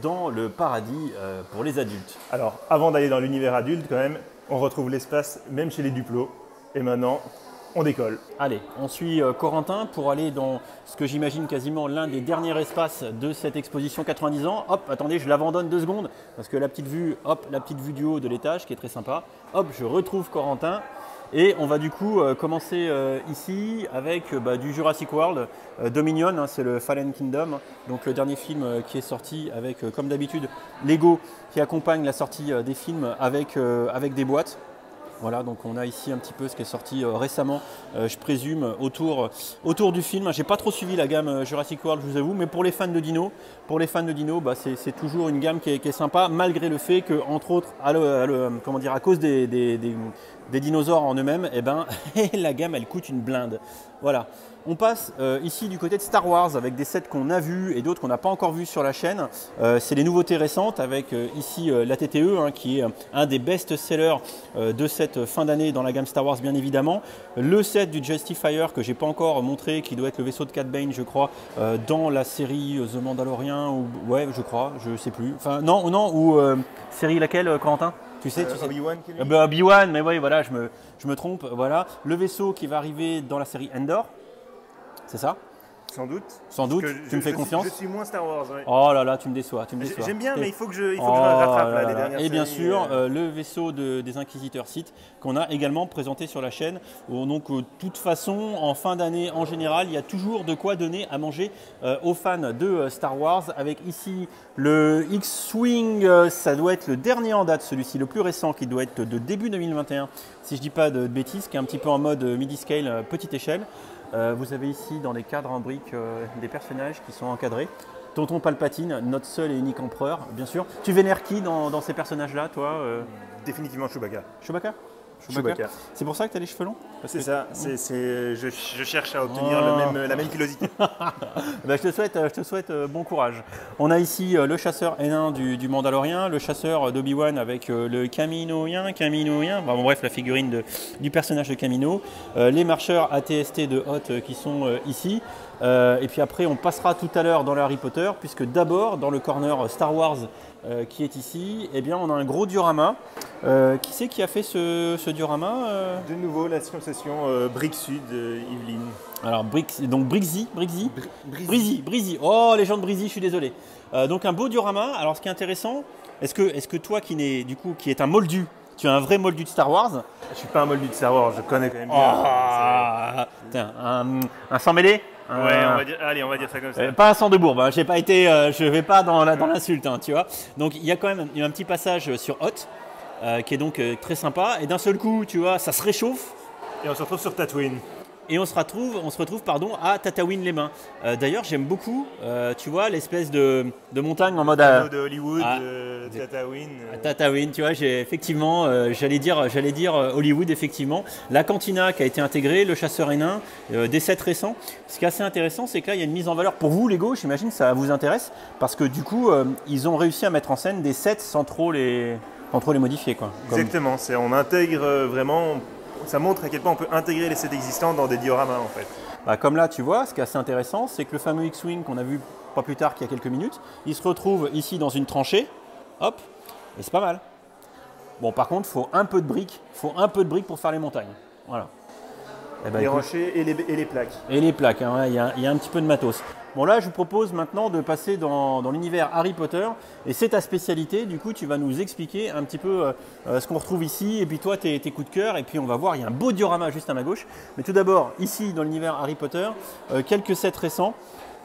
dans le paradis pour les adultes. Alors, avant d'aller dans l'univers adulte, quand même, on retrouve l'espace même chez les Duplos. Et maintenant, on décolle. Allez, on suit Corentin pour aller dans ce que j'imagine quasiment l'un des derniers espaces de cette exposition 90 ans. Hop, attendez, je l'abandonne 2 secondes parce que la petite vue, hop, la petite vue du haut de l'étage qui est très sympa. Hop, je retrouve Corentin et on va du coup commencer ici avec du Jurassic World Dominion, hein, c'est le Fallen Kingdom, donc le dernier film qui est sorti avec, comme d'habitude, Lego qui accompagne la sortie des films avec des boîtes. Voilà, donc on a ici un petit peu ce qui est sorti récemment, je présume, autour du film. J'ai pas trop suivi la gamme Jurassic World, je vous avoue, mais pour les fans de dino, c'est toujours une gamme qui est sympa, malgré le fait que, entre autres, à cause des dinosaures en eux-mêmes, eh ben, la gamme elle coûte une blinde. Voilà. On passe ici du côté de Star Wars avec des sets qu'on a vus et d'autres qu'on n'a pas encore vus sur la chaîne. C'est les nouveautés récentes avec ici la TTE hein, qui est un des best-sellers de cette fin d'année dans la gamme Star Wars bien évidemment. Le set du Justifier que j'ai pas encore montré qui doit être le vaisseau de Cad Bane je crois dans la série The Mandalorian ou ouais je crois, je sais plus. Enfin non ou série laquelle Corentin? Tu sais Obi-Wan Obi-Wan, mais oui, voilà, je me trompe. Voilà. Le vaisseau qui va arriver dans la série Endor, c'est ça? Sans doute. Sans doute, tu me fais confiance. Je suis moins Star Wars. Ouais. Oh là là, tu me déçois. J'aime bien, mais il faut que je rattrape là, les dernières Et bien séries, sûr, le vaisseau des Inquisiteurs Sith qu'on a également présenté sur la chaîne. Donc, de toute façon, en fin d'année, en général, il y a toujours de quoi donner à manger aux fans de Star Wars. Avec ici le X-Wing, ça doit être le dernier en date, celui-ci, le plus récent, qui doit être de début 2021, si je ne dis pas de bêtises, qui est un petit peu en mode midi-scale, petite échelle. Vous avez ici dans les cadres en briques des personnages qui sont encadrés. Tonton Palpatine, notre seul et unique empereur, bien sûr. Tu vénères qui dans ces personnages-là, toi Définitivement Chewbacca. Chewbacca. C'est pour ça que tu as les cheveux longs? C'est ça, je cherche à obtenir la même pilosité. Je te souhaite bon courage. On a ici le chasseur N1 du Mandalorien, le chasseur d'Obi-Wan avec le Kaminoïen, bref, la figurine du personnage de Kamino, les marcheurs ATST de Hoth qui sont ici. Et puis après, on passera tout à l'heure dans le Harry Potter, puisque d'abord, dans le corner Star Wars qui est ici, eh bien, on a un gros diorama. Qui c'est qui a fait ce diorama De nouveau, la concession Brick Sud, Yvelines. Alors, donc Brizy. Oh, les gens de Brizy, je suis désolé. Donc, un beau diorama. Alors, ce qui est intéressant, est-ce que toi qui est un moldu, tu es un vrai moldu de Star Wars? Je suis pas un moldu de Star Wars, je connais quand même bien. Tiens, un sang mêlé? Ouais, on va dire ça comme ça. Pas un sang de bourbe, hein. Je vais pas dans l'insulte, hein, tu vois. Donc il y a quand même un petit passage sur Hoth, qui est donc très sympa. Et d'un seul coup, tu vois, ça se réchauffe. Et on se retrouve sur Tatooine. Et on se retrouve à Tatooine-les-Bains. D'ailleurs, j'aime beaucoup, tu vois, l'espèce de montagne en mode de Hollywood, Tatooine. Tatooine, tu vois, effectivement, j'allais dire Hollywood, effectivement. La cantina qui a été intégrée, le chasseur N1, des sets récents. Ce qui est assez intéressant, c'est que là, il y a une mise en valeur pour vous, Lego. J'imagine que ça vous intéresse, parce que du coup, ils ont réussi à mettre en scène des sets sans trop les modifier, quoi. Exactement. On intègre vraiment. Ça montre à quel point on peut intégrer les sets existants dans des dioramas en fait. Comme là, tu vois, ce qui est assez intéressant, c'est que le fameux X-Wing qu'on a vu pas plus tard qu'il y a quelques minutes, il se retrouve ici dans une tranchée, hop, et c'est pas mal. Bon, par contre, il faut un peu de briques pour faire les montagnes. Voilà. Les rochers et les plaques. Et les plaques, hein, il y a un petit peu de matos. Bon là, je vous propose maintenant de passer dans l'univers Harry Potter. Et c'est ta spécialité, du coup, tu vas nous expliquer un petit peu ce qu'on retrouve ici. Et puis toi, tes coups de cœur. Et puis on va voir, il y a un beau diorama juste à ma gauche. Mais tout d'abord, ici, dans l'univers Harry Potter, quelques sets récents.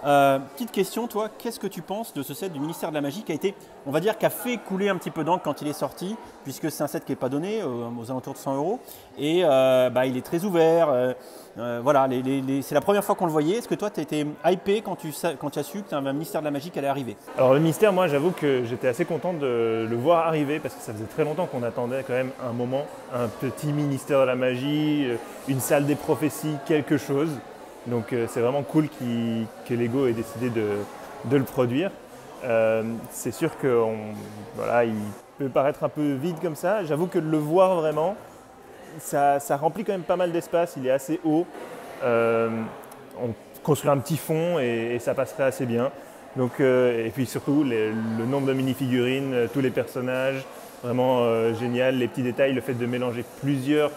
Petite question, toi, qu'est-ce que tu penses de ce set du ministère de la Magie qui a fait couler un petit peu d'encre quand il est sorti, puisque c'est un set qui n'est pas donné, aux alentours de 100 €. Et il est très ouvert. Voilà, c'est la première fois qu'on le voyait. Est-ce que toi, tu étais hypé quand tu as su que un ministère de la Magie qui allait arriver? Alors le ministère, moi, j'avoue que j'étais assez content de le voir arriver parce que ça faisait très longtemps qu'on attendait quand même un moment, un petit ministère de la Magie, une salle des prophéties, quelque chose. Donc c'est vraiment cool que Lego ait décidé de le produire. C'est sûr qu'il peut paraître un peu vide comme ça. J'avoue que de le voir vraiment, ça remplit quand même pas mal d'espace, il est assez haut. On construit un petit fond et ça passerait assez bien. Donc, et puis surtout le nombre de mini-figurines, tous les personnages, vraiment génial. Les petits détails, le fait de mélanger plusieurs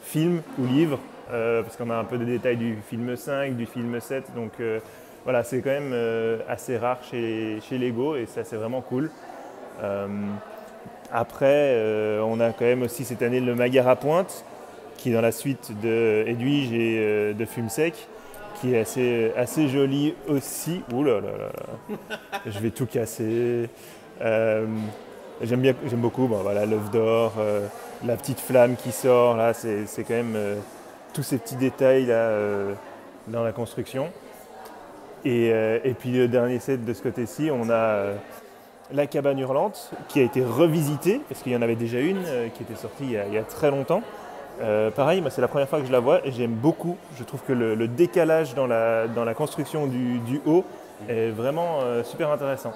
films ou livres, parce qu'on a un peu de détails du film 5, du film 7. Donc voilà, c'est quand même assez rare chez Lego et ça c'est vraiment cool. Après, on a quand même aussi cette année le Magar à pointe, qui est dans la suite de Edwige et de Fume Sec, qui est assez joli aussi. Ouh là là là, je vais tout casser. J'aime beaucoup, bon, voilà, l'œuf d'or, la petite flamme qui sort, là, c'est quand même tous ces petits détails là, dans la construction. Et puis le dernier set de ce côté-ci, on a la cabane hurlante qui a été revisitée, parce qu'il y en avait déjà une qui était sortie il y a très longtemps. Pareil, moi, c'est la première fois que je la vois et j'aime beaucoup. Je trouve que le décalage dans la construction du haut est vraiment super intéressant.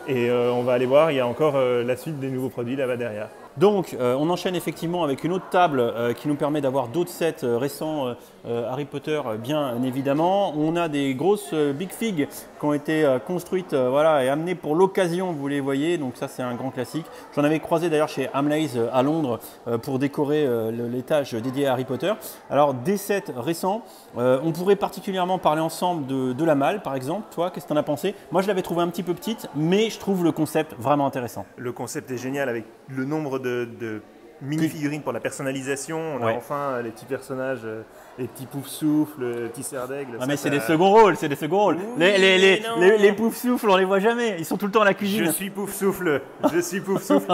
Et on va aller voir, il y a encore la suite des nouveaux produits là-bas derrière. Donc, on enchaîne effectivement avec une autre table qui nous permet d'avoir d'autres sets récents Harry Potter, bien évidemment. On a des grosses Big Fig qui ont été construites voilà, et amenées pour l'occasion, vous les voyez. Donc ça, c'est un grand classique. J'en avais croisé d'ailleurs chez Hamleys à Londres pour décorer l'étage dédié à Harry Potter. Alors, des sets récents, on pourrait particulièrement parler ensemble de la malle, par exemple. Toi, qu'est-ce que tu en as pensé? Moi, je l'avais trouvée un petit peu petite, mais je trouve le concept vraiment intéressant. Le concept est génial avec le nombre de mini-figurines pour la personnalisation. On a enfin les petits personnages, les petits poufs-souffles, les petits cerfs d'aigle. Ah mais c'est des seconds rôles, c'est des seconds rôles. Oui, les poufs-souffles, on les voit jamais. Ils sont tout le temps à la cuisine. Je suis pouf-souffle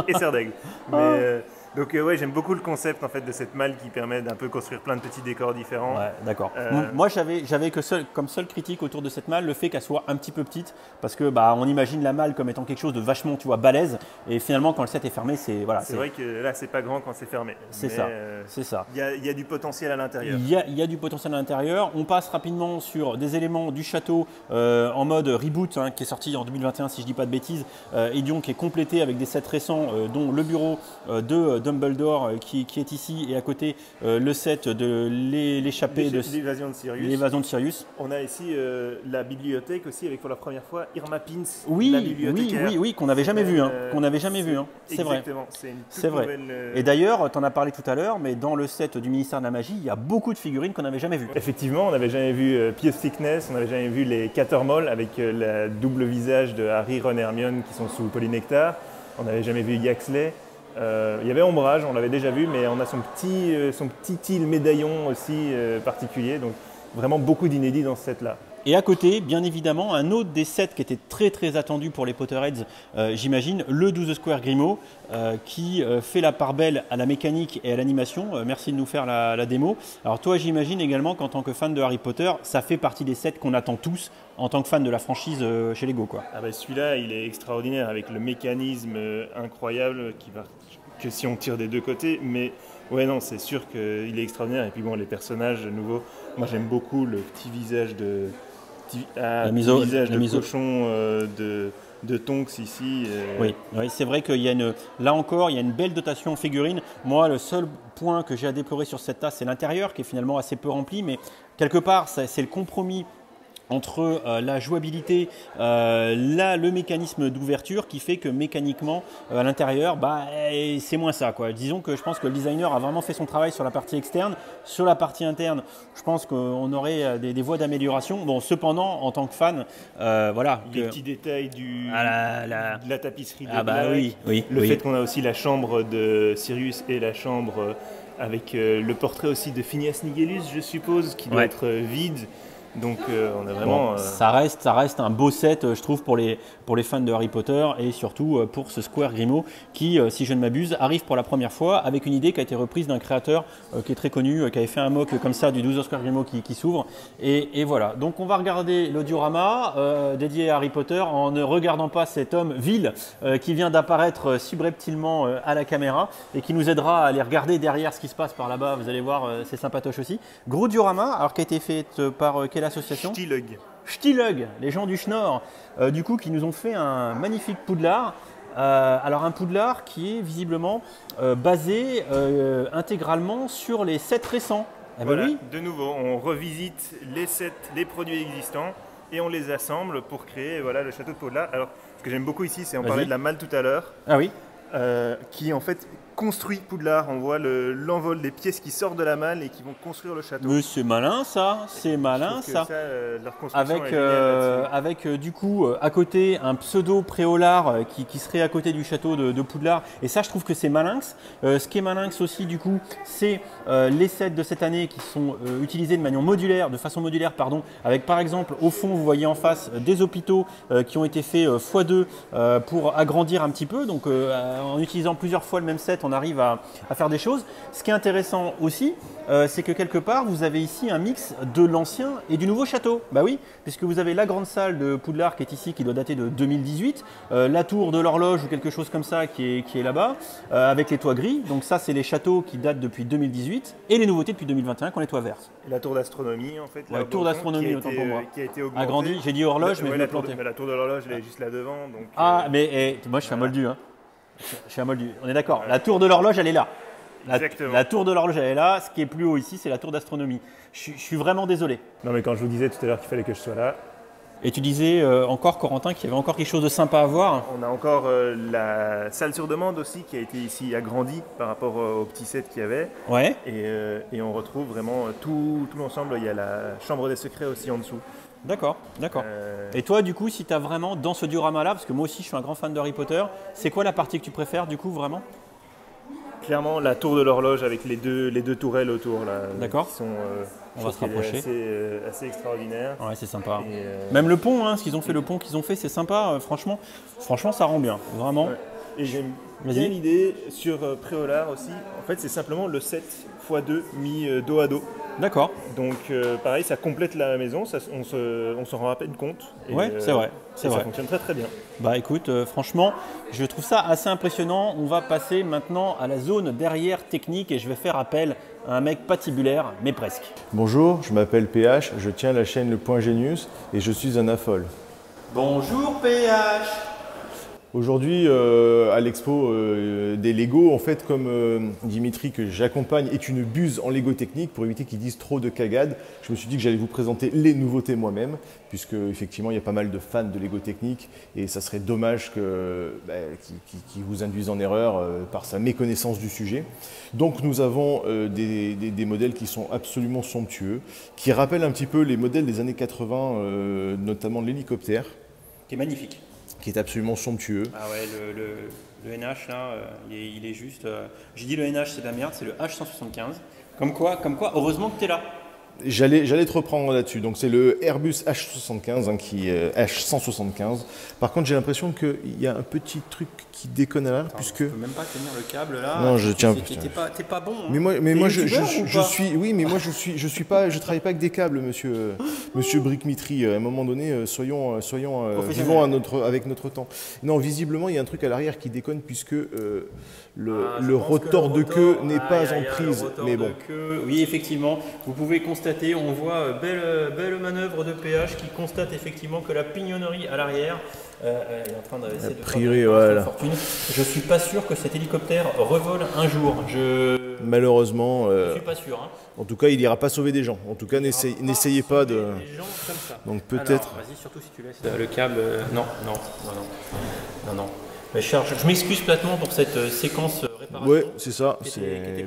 et cerf d'aigle. Mais donc ouais, j'aime beaucoup le concept en fait de cette malle qui permet d'un peu construire plein de petits décors différents. Ouais, d'accord. Moi, j'avais comme seule critique autour de cette malle le fait qu'elle soit un petit peu petite, parce que bah on imagine la malle comme étant quelque chose de vachement, tu vois, balèze, et finalement quand le set est fermé, c'est voilà. C'est vrai que là, c'est pas grand quand c'est fermé. C'est ça. C'est ça. Il y a du potentiel à l'intérieur. Il y a du potentiel à l'intérieur. On passe rapidement sur des éléments du château en mode reboot, hein, qui est sorti en 2021 si je dis pas de bêtises, et donc qui est complété avec des sets récents, dont le bureau de Dumbledore qui est ici, et à côté le set de l'échappée de l'évasion de Sirius. On a ici la bibliothèque aussi avec pour la première fois Irma Pins. Oui, qu'on n'avait jamais vu, C'est vrai. Exactement, c'est une toute nouvelle. Nouvelle, Et d'ailleurs, tu en as parlé tout à l'heure, mais dans le set du ministère de la Magie, il y a beaucoup de figurines qu'on n'avait jamais vues. Effectivement, on n'avait jamais vu Pious Thickness, on n'avait jamais vu les Cattermole avec le double visage de Harry, Ron et Hermione qui sont sous polynectar. On n'avait jamais vu Yaxley. Il y avait Ombrage, on l'avait déjà vu, mais on a son petit île médaillon aussi particulier, donc vraiment beaucoup d'inédits dans ce set-là. Et à côté, bien évidemment, un autre des sets qui était très très attendu pour les Potterheads, j'imagine, le 12 Square Grimaud, qui fait la part belle à la mécanique et à l'animation. Merci de nous faire la démo. Alors toi, j'imagine également qu'en tant que fan de Harry Potter, ça fait partie des sets qu'on attend tous en tant que fan de la franchise chez Lego, quoi. Ah bah celui-là, il est extraordinaire avec le mécanisme incroyable que si on tire des deux côtés, mais ouais non, c'est sûr qu'il est extraordinaire. Et puis bon, les personnages nouveaux, moi j'aime beaucoup le petit visage de cochon de Tonks ici. Oui, c'est vrai qu'il y a là encore, il y a une belle dotation figurine. Moi, le seul point que j'ai à déplorer sur cette tasse, c'est l'intérieur qui est finalement assez peu rempli, mais quelque part, c'est le compromis entre la jouabilité, le mécanisme d'ouverture qui fait que mécaniquement à l'intérieur, c'est moins ça, quoi. Disons que je pense que le designer a vraiment fait son travail sur la partie externe. Sur la partie interne, je pense qu'on aurait des voies d'amélioration. Bon, cependant, en tant que fan, voilà. Les petits détails de la tapisserie de Black, oui, fait qu'on a aussi la chambre de Sirius et la chambre avec le portrait aussi de Phineas Nigellus, je suppose, qui doit être vide. Donc on a vraiment… Ça reste un beau set, je trouve, pour les fans de Harry Potter, et surtout pour ce Square Grimaud qui, si je ne m'abuse, arrive pour la première fois avec une idée qui a été reprise d'un créateur qui est très connu, qui avait fait un mock comme ça du 12 Square Grimaud qui s'ouvre. Et voilà, donc on va regarder le diorama dédié à Harry Potter en ne regardant pas cet homme vil qui vient d'apparaître subreptilement à la caméra et qui nous aidera à aller regarder derrière ce qui se passe par là-bas. Vous allez voir, c'est sympatoche aussi. Gros diorama, alors qui a été fait par quelle association? Stilug, les gens du Schnorr, du coup, qui nous ont fait un magnifique poudlard alors un Poudlard qui est visiblement basé intégralement sur les sets récents. Eh ben Voilà, oui. de nouveau, on revisite les produits existants et on les assemble pour créer le château de Poudlard. Alors, ce que j'aime beaucoup ici, c'est on parlait de la malle tout à l'heure, Ah oui. qui en fait construit Poudlard. On voit l'envol des pièces qui sortent de la malle et qui vont construire le château. Mais c'est malin ça, c'est malin Je trouve ça. que leur construction Avec, est géniale là-dessus. avec du coup à côté un pseudo préolard qui serait à côté du château de Poudlard. Et ça, je trouve que c'est malinx. Ce qui est malinx aussi, du coup, c'est les sets de cette année qui sont utilisés de façon modulaire, avec par exemple au fond, vous voyez en face des hôpitaux qui ont été faits x2 pour agrandir un petit peu. Donc en utilisant plusieurs fois le même set, on arrive à faire des choses. Ce qui est intéressant aussi, c'est que quelque part, vous avez ici un mix de l'ancien et du nouveau château. Bah oui, puisque vous avez la grande salle de Poudlard qui est ici, qui doit dater de 2018, la tour de l'horloge ou quelque chose comme ça qui est là-bas, avec les toits gris. Donc ça, c'est les châteaux qui datent depuis 2018 et les nouveautés depuis 2021 qui ont les toits verts. La tour d'astronomie, en fait. La tour d'astronomie, autant pour moi. Qui a été augmentée. Agrandie, j'ai dit horloge, mais je la l'ai planté. la tour de l'horloge, elle est juste là devant. Donc, Mais moi, je suis un moldu. Hein. Je suis un moldu. On est d'accord. La tour de l'horloge, elle est là. La tour de l'horloge, elle est là. Ce qui est plus haut ici, c'est la tour d'astronomie. Je suis vraiment désolé. Non, mais quand je vous disais tout à l'heure qu'il fallait que je sois là. Et tu disais encore, Corentin, qu'il y avait encore quelque chose de sympa à voir. On a encore la salle sur demande aussi qui a été ici agrandie par rapport au petit set qu'il y avait. Ouais. Et on retrouve vraiment tout l'ensemble. Il y a la chambre des secrets aussi en dessous. D'accord. Et toi, du coup, si tu as vraiment dans ce diorama-là, parce que moi aussi je suis un grand fan de Harry Potter, c'est quoi la partie que tu préfères, du coup, vraiment? Clairement, la tour de l'horloge avec les deux tourelles autour. D'accord. Qui sont, On va se rapprocher. assez extraordinaire. Ouais, c'est sympa. Et, Même le pont, hein, ce qu'ils ont fait, le pont qu'ils ont fait, c'est sympa. Franchement, ça rend bien, vraiment. Ouais. Et j'aime Vas-y. bien l'idée sur Préolard aussi. En fait, c'est simplement le 7 x2 mis dos à dos. D'accord. Donc, pareil, ça complète la maison. On s'en rend à peine compte. Et, Ouais, c'est vrai. Ça fonctionne très très bien. Bah écoute, franchement, je trouve ça assez impressionnant. On va passer maintenant à la zone derrière technique et je vais faire appel à un mec patibulaire, mais presque. Bonjour, je m'appelle PH, je tiens la chaîne Le Point Genius et je suis un affol. Bonjour PH. Aujourd'hui, à l'expo des Lego, en fait, comme Dimitri que j'accompagne est une buse en Lego technique pour éviter qu'ils disent trop de cagades, je me suis dit que j'allais vous présenter les nouveautés moi-même, puisque effectivement il y a pas mal de fans de Lego technique et ça serait dommage qu'ils vous induisent en erreur par sa méconnaissance du sujet. Donc nous avons des modèles qui sont absolument somptueux, qui rappellent un petit peu les modèles des années 80, notamment l'hélicoptère. Qui est magnifique. Qui est absolument somptueux. Ah ouais, le NH là, il est juste. J'ai dit le NH c'est de la merde, c'est le H175. Comme quoi, heureusement que tu es là. J'allais te reprendre là-dessus. Donc c'est le Airbus H75 qui est H175. Par contre, j'ai l'impression qu'il y a un petit truc qui déconne là, puisque. Tu peux même pas tenir le câble là. Non, je tiens. T'es pas bon. Hein. Mais moi, je suis. Oui, mais moi, je suis pas. Je travaille pas avec des câbles, monsieur Brick-Mitry. À un moment donné, soyons vivons avec notre temps. Non, visiblement, il y a un truc à l'arrière qui déconne puisque le rotor de queue n'est pas en prise. Mais bon. Oui, effectivement, vous pouvez constater. On voit belle manœuvre de PH qui constate effectivement que la pignonnerie à l'arrière. Elle est en train d'essayer de faire sa fortune. Je suis pas sûr que cet hélicoptère revole un jour. Malheureusement. Je suis pas sûr. Hein. En tout cas, il n'ira pas sauver des gens. En tout cas, n'essayez pas de. Des gens comme ça. Donc peut-être. Vas-y, surtout si tu laisses le câble. Non. Mais je m'excuse platement pour cette séquence réparation. Ouais, c'est ça.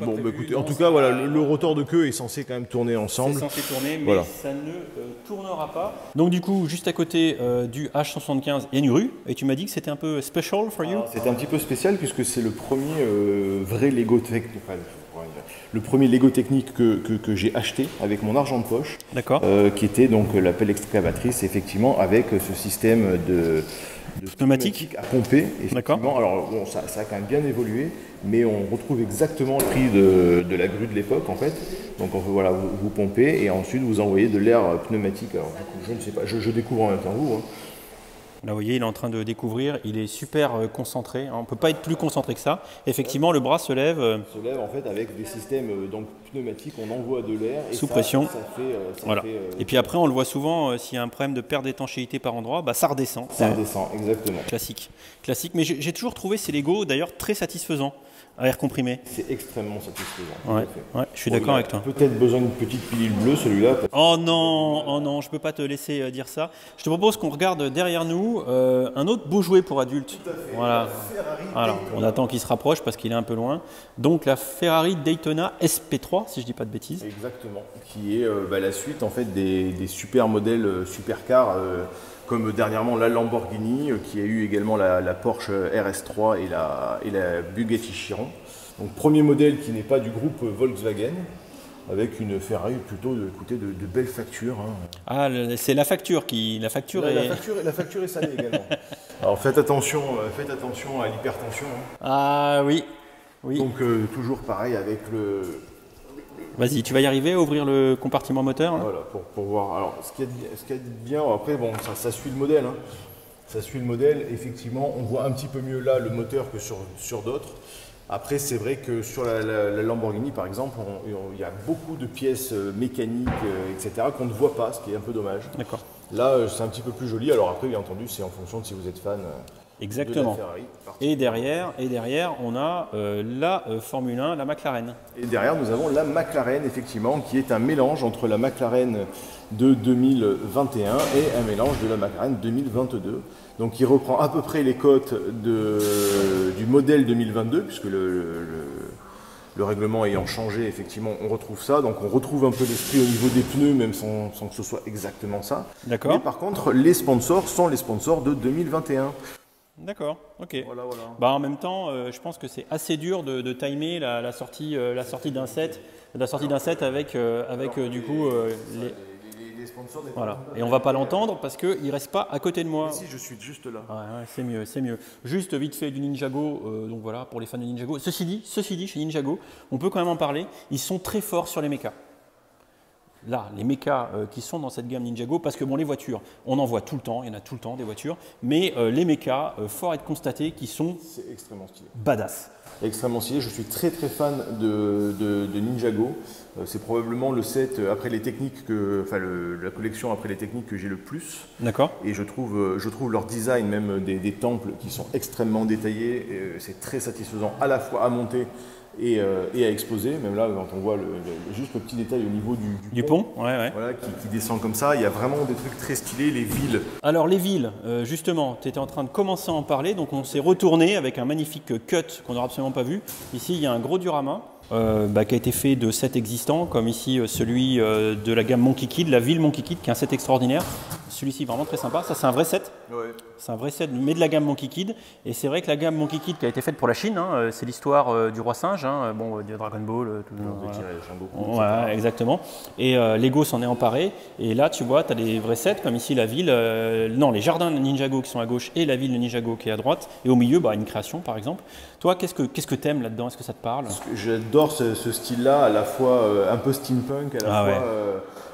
Bon, bah, écoutez, en tout cas, voilà, le rotor de queue est censé quand même tourner ensemble. C'est censé tourner, mais voilà. Ça ne tournera pas. Donc du coup, juste à côté du H175, il y a une rue. Et tu m'as dit que c'était un peu special for you. C'était un petit peu spécial puisque c'est le premier vrai Lego technique. Le premier Lego technique que j'ai acheté avec mon argent de poche. D'accord. Qui était donc la pelle excavatrice, effectivement, avec ce système de pneumatique à pomper. Effectivement. Alors bon, ça a quand même bien évolué, mais on retrouve exactement le prix de la grue de l'époque en fait. Donc voilà, vous pompez et ensuite vous envoyez de l'air pneumatique. Alors du coup, je ne sais pas, je découvre en même temps vous. Hein. Là, vous voyez, il est en train de découvrir, il est super concentré. On ne peut pas être plus concentré que ça. Effectivement, le bras se lève. Se lève en fait avec des systèmes donc pneumatique, on envoie de l'air et sous pression. Ça fait, Voilà. Et puis après, on le voit souvent, s'il y a un problème de perte d'étanchéité par endroit, bah, ça redescend. ça redescend, exactement. Classique. Classique. Mais j'ai toujours trouvé ces Lego d'ailleurs très satisfaisants à air comprimé. C'est extrêmement satisfaisant. Ouais, je suis d'accord avec toi. Peut-être besoin d'une petite pilule bleue, celui-là. Oh non, je peux pas te laisser dire ça. Je te propose qu'on regarde derrière nous un autre beau jouet pour adultes. Tout à fait. Voilà. Alors, on attend qu'il se rapproche parce qu'il est un peu loin. Donc la Ferrari Daytona SP3, si je dis pas de bêtises. Exactement. Qui est la suite en fait des super modèles supercars. Comme dernièrement la Lamborghini, qui a eu également la Porsche RS3 et la Bugatti Chiron. Donc premier modèle qui n'est pas du groupe Volkswagen, avec une Ferrari plutôt de belle facture. Hein. Ah, c'est la facture qui. La facture est salée également. Alors faites attention à l'hypertension. Hein. Ah oui. Donc toujours pareil avec le. Vas-y, tu vas y arriver à ouvrir le compartiment moteur là. Voilà, pour voir. Alors, ce qu'il y a de bien, après, bon, ça suit le modèle. Hein. Ça suit le modèle. Effectivement, on voit un petit peu mieux là le moteur que sur d'autres. Après, c'est vrai que sur la Lamborghini, par exemple, il y a beaucoup de pièces mécaniques, etc., qu'on ne voit pas, ce qui est un peu dommage. D'accord. Là, c'est un petit peu plus joli. Alors après, bien entendu, c'est en fonction de si vous êtes fan. Exactement. De la Ferrari, et derrière, on a la Formule 1, la McLaren. Et derrière, nous avons la McLaren, effectivement, qui est un mélange entre la McLaren de 2021 et un mélange de la McLaren 2022. Donc, il reprend à peu près les cotes du modèle 2022, puisque le règlement ayant changé, effectivement, on retrouve ça. Donc, on retrouve un peu l'esprit au niveau des pneus, même sans que ce soit exactement ça. D'accord. Mais par contre, les sponsors sont les sponsors de 2021. D'accord, ok. Voilà. Bah, en même temps, je pense que c'est assez dur de timer la sortie d'un set, avec du coup les sponsors des voilà. Et on va pas l'entendre parce qu'il ne reste pas à côté de moi. Mais si, je suis juste là. Ouais, c'est mieux. Juste vite fait du Ninjago, donc voilà pour les fans de Ninjago. Ceci dit, chez Ninjago, on peut quand même en parler. Ils sont très forts sur les mechas. Là, les mechas qui sont dans cette gamme Ninjago, parce que bon, les voitures, on en voit tout le temps, il y en a tout le temps des voitures, mais les mechas, fort est de constater qu'ils sont extrêmement stylé. Badass. Extrêmement stylé, je suis très fan de Ninjago. C'est probablement le set après les techniques, la collection après les techniques que j'ai le plus. D'accord. Et je trouve leur design, même des temples, qui sont extrêmement détaillés. C'est très satisfaisant à la fois à monter et à exposer. Même là, quand on voit juste le petit détail au niveau du pont, ouais. Voilà, qui descend comme ça, il y a vraiment des trucs très stylés, les villes. Alors les villes, justement, tu étais en train de commencer à en parler, donc on s'est retourné avec un magnifique cut qu'on n'aura absolument pas vu. Ici, il y a un gros diorama qui a été fait de sets existants, comme ici celui de la gamme Monkey Kid, la ville Monkey Kid, qui est un set extraordinaire. Celui-ci vraiment très sympa, ça c'est un vrai set. Ouais. C'est un vrai set, mais de la gamme Monkey Kid. Et c'est vrai que la gamme Monkey Kid qui a été faite pour la Chine, hein, c'est l'histoire du roi singe, hein, du Dragon Ball. Voilà, exactement. Et Lego s'en est emparé. Et là, tu vois, tu as des vrais sets, comme ici la ville, les jardins de Ninjago qui sont à gauche et la ville de Ninjago qui est à droite. Et au milieu, une création par exemple. Toi, qu'est-ce que tu aimes là-dedans? Est-ce que ça te parle? J'adore ce style-là, à la fois un peu steampunk,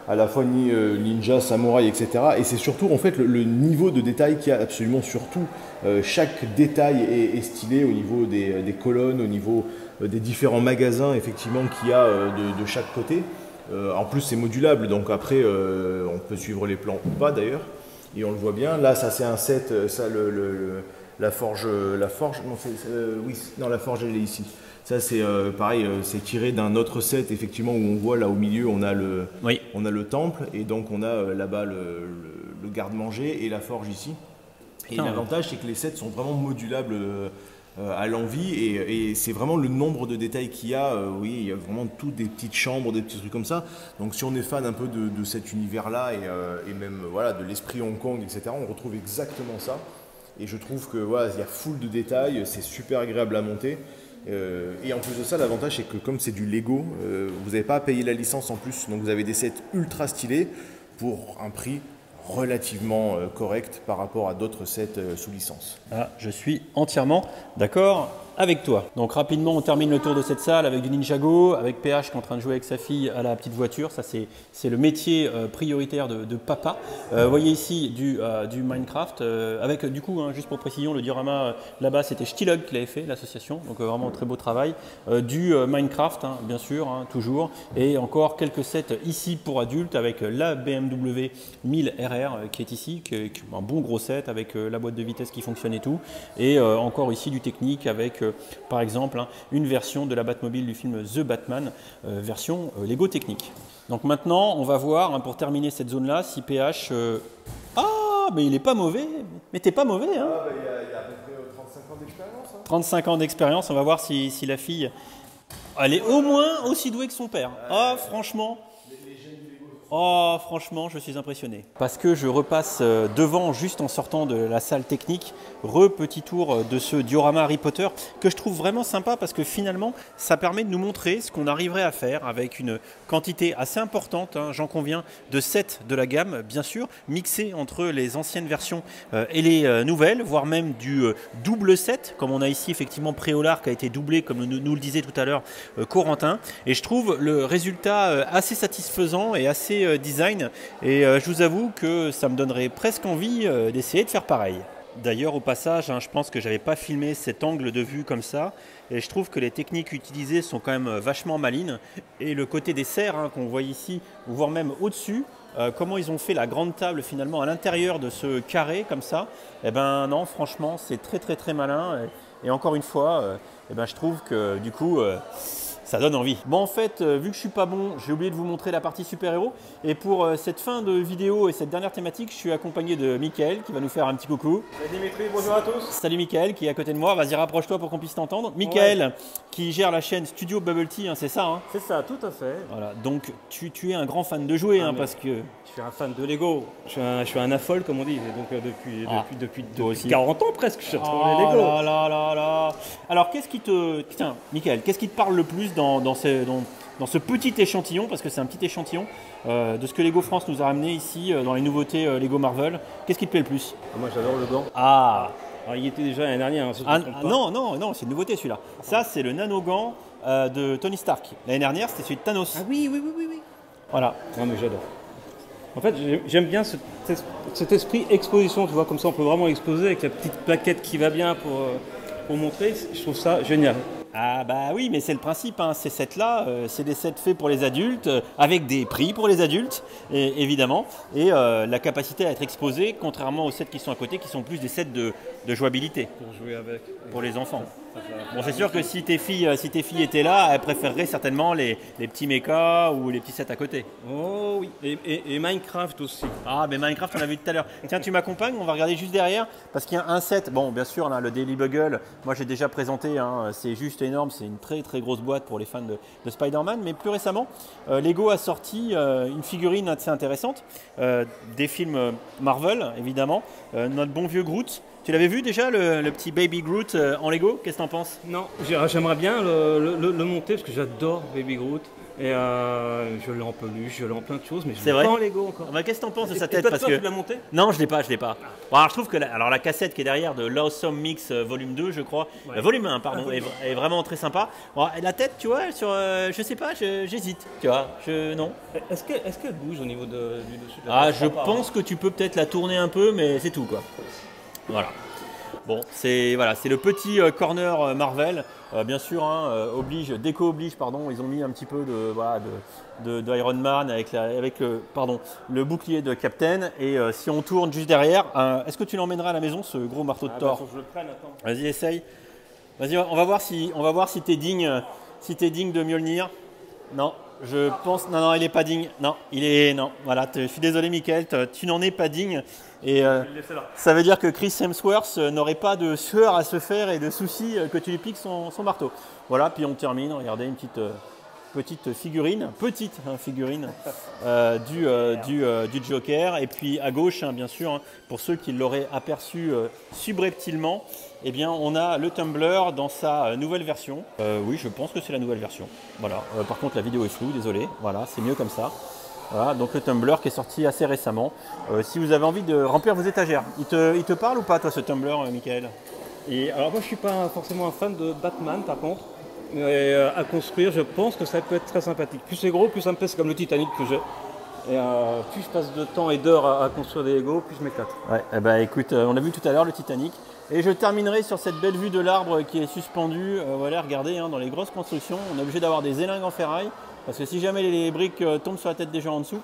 à la fois ninja, samouraï, etc. Et c'est surtout en fait le niveau de détail qu'il y a absolument sur tout. Chaque détail est stylé au niveau des colonnes, au niveau des différents magasins effectivement qu'il y a de chaque côté. En plus c'est modulable, donc après on peut suivre les plans ou pas d'ailleurs. Et on le voit bien. Là ça c'est un set, la forge, la forge elle est ici. Ça c'est pareil, c'est tiré d'un autre set effectivement où on voit là au milieu on a le temple et donc on a là-bas le garde-manger et la forge ici. Et l'avantage c'est que les sets sont vraiment modulables à l'envie et c'est vraiment le nombre de détails qu'il y a. Il y a vraiment toutes des petites chambres, des petits trucs comme ça. Donc si on est fan un peu de cet univers-là et même de l'esprit Hong Kong, etc., on retrouve exactement ça. Et je trouve que il y a full de détails, c'est super agréable à monter. Et en plus de ça, l'avantage c'est que comme c'est du Lego, vous n'avez pas à payer la licence en plus. Donc vous avez des sets ultra stylés pour un prix relativement correct par rapport à d'autres sets sous licence. Ah, je suis entièrement d'accord avec toi. Donc rapidement, on termine le tour de cette salle avec du Ninjago, avec PH qui est en train de jouer avec sa fille à la petite voiture. Ça, c'est le métier prioritaire de papa. Vous voyez ici du Minecraft, avec du coup, juste pour précision, le diorama là-bas, c'était Stilog qui l'avait fait, l'association. Donc vraiment un très beau travail. Du Minecraft, bien sûr, toujours. Et encore quelques sets ici pour adultes avec la BMW 1000 RR qui est ici, qui est un bon gros set avec la boîte de vitesse qui fonctionne et tout. Et encore ici du technique avec par exemple une version de la Batmobile du film The Batman, version Lego Technique. Donc maintenant on va voir pour terminer cette zone là si PH ah mais il est pas mauvais, mais t'es pas mauvais hein. Ah, bah, il y a à peu près 35 ans d'expérience. 35 ans d'expérience, on va voir si la fille elle est au moins aussi douée que son père. Ah franchement. Oh, franchement, je suis impressionné. Parce que je repasse devant, juste en sortant de la salle technique, petit tour de ce diorama Harry Potter, que je trouve vraiment sympa parce que finalement, ça permet de nous montrer ce qu'on arriverait à faire avec une quantité assez importante, j'en conviens, de sets de la gamme, bien sûr, mixés entre les anciennes versions et les nouvelles, voire même du double set, comme on a ici effectivement Préolard qui a été doublé, comme nous le disait tout à l'heure Corentin. Et je trouve le résultat assez satisfaisant et assez design, et je vous avoue que ça me donnerait presque envie d'essayer de faire pareil. D'ailleurs au passage, je pense que j'avais pas filmé cet angle de vue comme ça, et je trouve que les techniques utilisées sont quand même vachement malines, et le côté des serres qu'on voit ici, voire même au-dessus, comment ils ont fait la grande table finalement à l'intérieur de ce carré comme ça, eh ben non franchement c'est très malin, et encore une fois, eh ben, je trouve que du coup ça donne envie. Bon en fait, vu que je suis pas bon, j'ai oublié de vous montrer la partie super-héros. Et pour cette fin de vidéo et cette dernière thématique, je suis accompagné de Mickaël qui va nous faire un petit coucou. Salut Dimitri, bonjour à tous. Salut Mickaël qui est à côté de moi. Vas-y, rapproche-toi pour qu'on puisse t'entendre. Mickaël qui gère la chaîne Studio Bubble Tea, c'est ça C'est ça, tout à fait. Voilà, donc tu es un grand fan de jouer parce que... Je suis un fan de Lego. Je suis un affol comme on dit. Donc depuis 40 ans presque, je suis retourné les Lego. Là. Alors qu'est-ce qui te... Tiens, Mickaël, qu'est-ce qui te parle le plus dans ce petit échantillon, parce que c'est un petit échantillon, de ce que Lego France nous a ramené ici dans les nouveautés Lego Marvel? Qu'est-ce qui te plaît le plus? Moi j'adore le gant. Ah alors, il était déjà l'année dernière. Non, c'est une nouveauté celui-là. Ça c'est le nano gant de Tony Stark. L'année dernière c'était celui de Thanos. Ah oui. Voilà. Non mais j'adore. En fait, j'aime bien cet esprit exposition, tu vois, comme ça on peut vraiment exposer avec la petite plaquette qui va bien pour montrer. Je trouve ça génial. Ah bah oui, mais c'est le principe, ces sets-là, c'est des sets faits pour les adultes, avec des prix pour les adultes, évidemment, et la capacité à être exposé, contrairement aux sets qui sont à côté, qui sont plus des sets de jouabilité. Pour jouer avec. Pour les enfants. Bon, c'est sûr que si tes filles étaient là, elles préféreraient certainement les petits mechas ou les petits sets à côté. Oh oui, et Minecraft aussi. Ah, mais Minecraft, on l'a vu tout à l'heure. Tiens, tu m'accompagnes, on va regarder juste derrière, parce qu'il y a un set, bon, bien sûr, là, le Daily Bugle, moi j'ai déjà présenté, c'est juste énorme, c'est une très grosse boîte pour les fans de Spider-Man, mais plus récemment, Lego a sorti une figurine assez intéressante, des films Marvel, évidemment, notre bon vieux Groot. Tu l'avais vu déjà, le petit Baby Groot en Lego? Qu'est-ce que t'en penses? Non, j'aimerais bien le monter parce que j'adore Baby Groot. Et je l'ai en peluche, je l'ai en plein de choses, mais je l'ai pas en Lego encore. Bah, qu'est-ce que t'en penses de sa Et tête? toi, Parce que tu l'as monté? Non, je l'ai pas. Bon, alors, je trouve que la cassette qui est derrière de L'Awesome Mix volume 2, je crois, volume 1, pardon, est vraiment très sympa. Bon, la tête, tu vois, je sais pas, j'hésite, tu vois, non. Est-ce qu'elle bouge au niveau du dessus de la tête? Je pense que tu peux peut-être la tourner un peu, mais c'est tout, quoi. Voilà. Bon, c'est le petit corner Marvel. Bien sûr, déco oblige, pardon, ils ont mis un petit peu de Iron Man avec le bouclier de Captain. Et si on tourne juste derrière, est-ce que tu l'emmèneras à la maison, ce gros marteau de Thor? Faut que je le prenne, attends. Vas-y, essaye. Vas-y, on va voir si t'es digne de Mjolnir. Non, je pense. Non, il est pas digne. Non, voilà, je suis désolé, Mickaël, tu n'en es pas digne. Et ça veut dire que Chris Hemsworth n'aurait pas de sueur à se faire et de soucis que tu lui piques son marteau. Voilà, puis on termine. Regardez, une petite figurine, du Joker. Et puis à gauche, bien sûr, pour ceux qui l'auraient aperçu subreptilement, eh bien, on a le Tumblr dans sa nouvelle version. Oui, je pense que c'est la nouvelle version. Voilà. Par contre, la vidéo est floue, désolé. Voilà, c'est mieux comme ça. Voilà, donc le Tumblr qui est sorti assez récemment. Si vous avez envie de remplir vos étagères, il te parle ou pas, toi, ce Tumblr, Mickaël? Et alors moi je suis pas forcément un fan de Batman par contre, mais à construire je pense que ça peut être très sympathique. Plus c'est gros, plus ça me plaît, c'est comme le Titanic que j'ai. Et plus je passe de temps et d'heures à construire des Lego, plus je m'éclate. Ouais, eh ben, écoute, on a vu tout à l'heure le Titanic. Et je terminerai sur cette belle vue de l'arbre qui est suspendu. Voilà, regardez, hein, dans les grosses constructions, on est obligé d'avoir des élingues en ferraille. Parce que si jamais les briques tombent sur la tête des gens en dessous,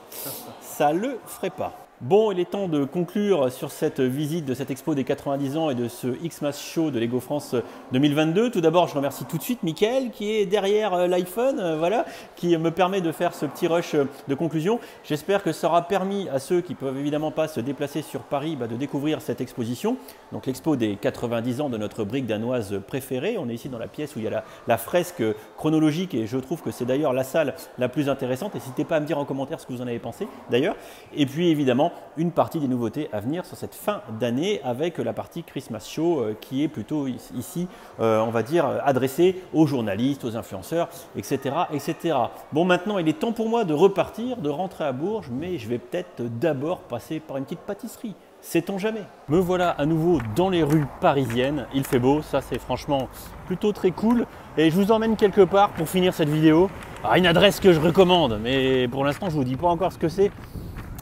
ça le ferait pas. Bon, il est temps de conclure sur cette visite de cette expo des 90 ans et de ce Xmas Show de Lego France 2022. Tout d'abord, je remercie tout de suite Mickaël qui est derrière l'iPhone, voilà, qui me permet de faire ce petit rush de conclusion. J'espère que ça aura permis à ceux qui ne peuvent évidemment pas se déplacer sur Paris de découvrir cette exposition. Donc l'expo des 90 ans de notre brique danoise préférée. On est ici dans la pièce où il y a la fresque chronologique et je trouve que c'est d'ailleurs la salle la plus intéressante. N'hésitez pas à me dire en commentaire ce que vous en avez pensé d'ailleurs. Et puis évidemment, une partie des nouveautés à venir sur cette fin d'année avec la partie Christmas Show qui est plutôt ici, on va dire, adressée aux journalistes, aux influenceurs, etc., etc. Bon, maintenant, il est temps pour moi de repartir, de rentrer à Bourges, mais je vais peut-être d'abord passer par une petite pâtisserie. Sait-on jamais? Me voilà à nouveau dans les rues parisiennes. Il fait beau, ça c'est franchement plutôt très cool. Et je vous emmène quelque part pour finir cette vidéo. À une adresse que je recommande, mais pour l'instant, je ne vous dis pas encore ce que c'est.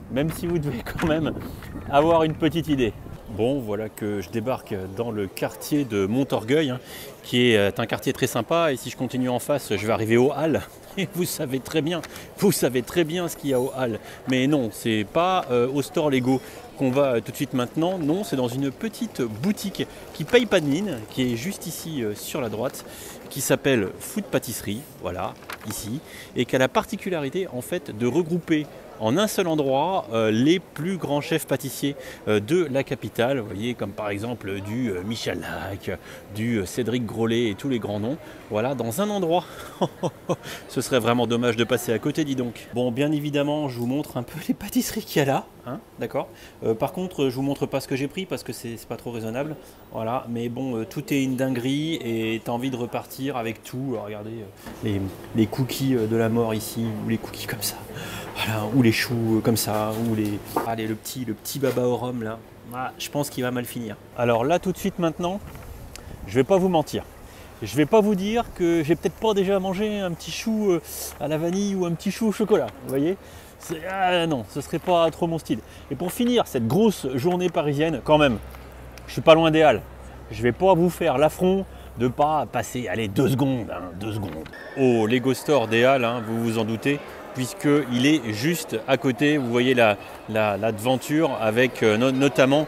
Même si vous devez quand même avoir une petite idée. Bon, voilà que je débarque dans le quartier de Montorgueil, hein, qui est un quartier très sympa. Et si je continue en face, je vais arriver aux Halles. Et vous savez très bien ce qu'il y a aux Halles. Mais non, c'est pas au store Lego qu'on va tout de suite maintenant. Non, c'est dans une petite boutique qui paye pas de mine, qui est juste ici sur la droite, qui s'appelle Food Pâtisserie, voilà, ici, et qui a la particularité en fait de regrouper en un seul endroit les plus grands chefs pâtissiers de la capitale, vous voyez, comme par exemple du Michel Lac, du Cédric Grolet et tous les grands noms, voilà, dans un endroit. Ce serait vraiment dommage de passer à côté, dis donc. Bon, bien évidemment, je vous montre un peu les pâtisseries qu'il y a là, hein, d'accord. Par contre, je vous montre pas ce que j'ai pris parce que c'est pas trop raisonnable, voilà, mais bon, tout est une dinguerie et tu as envie de repartir avec tout. Alors, regardez les cookies de la mort ici, ou les cookies comme ça. Voilà, ou les choux comme ça, ou le petit baba au rhum là. Ah, je pense qu'il va mal finir. Alors là, tout de suite maintenant, je vais pas vous mentir. Je vais pas vous dire que j'ai peut-être pas déjà mangé un petit chou à la vanille ou un petit chou au chocolat. Vous voyez, non, ce serait pas trop mon style. Et pour finir cette grosse journée parisienne, quand même, je suis pas loin des Halles. Je vais pas vous faire l'affront de pas passer, allez, 2 secondes, hein, 2 secondes. Au Lego Store des Halles, hein, vous vous en doutez, puisqu'il est juste à côté. Vous voyez la devanture avec notamment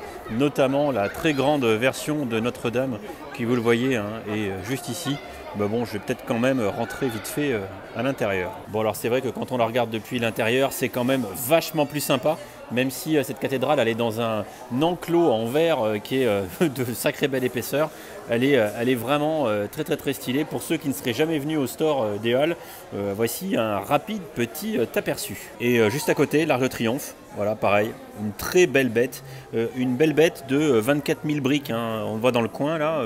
la très grande version de Notre-Dame qui, vous le voyez, hein, est juste ici. Bah bon, je vais peut-être quand même rentrer vite fait à l'intérieur. Bon, alors c'est vrai que quand on la regarde depuis l'intérieur, c'est quand même vachement plus sympa, même si cette cathédrale, elle est dans un enclos en verre qui est de sacrée belle épaisseur. Elle est vraiment très stylée. Pour ceux qui ne seraient jamais venus au store des Halles, voici un rapide petit aperçu. Et juste à côté, l'Arc de Triomphe. Voilà, pareil, une très belle bête. Une belle bête de 24 000 briques, hein. On le voit dans le coin là.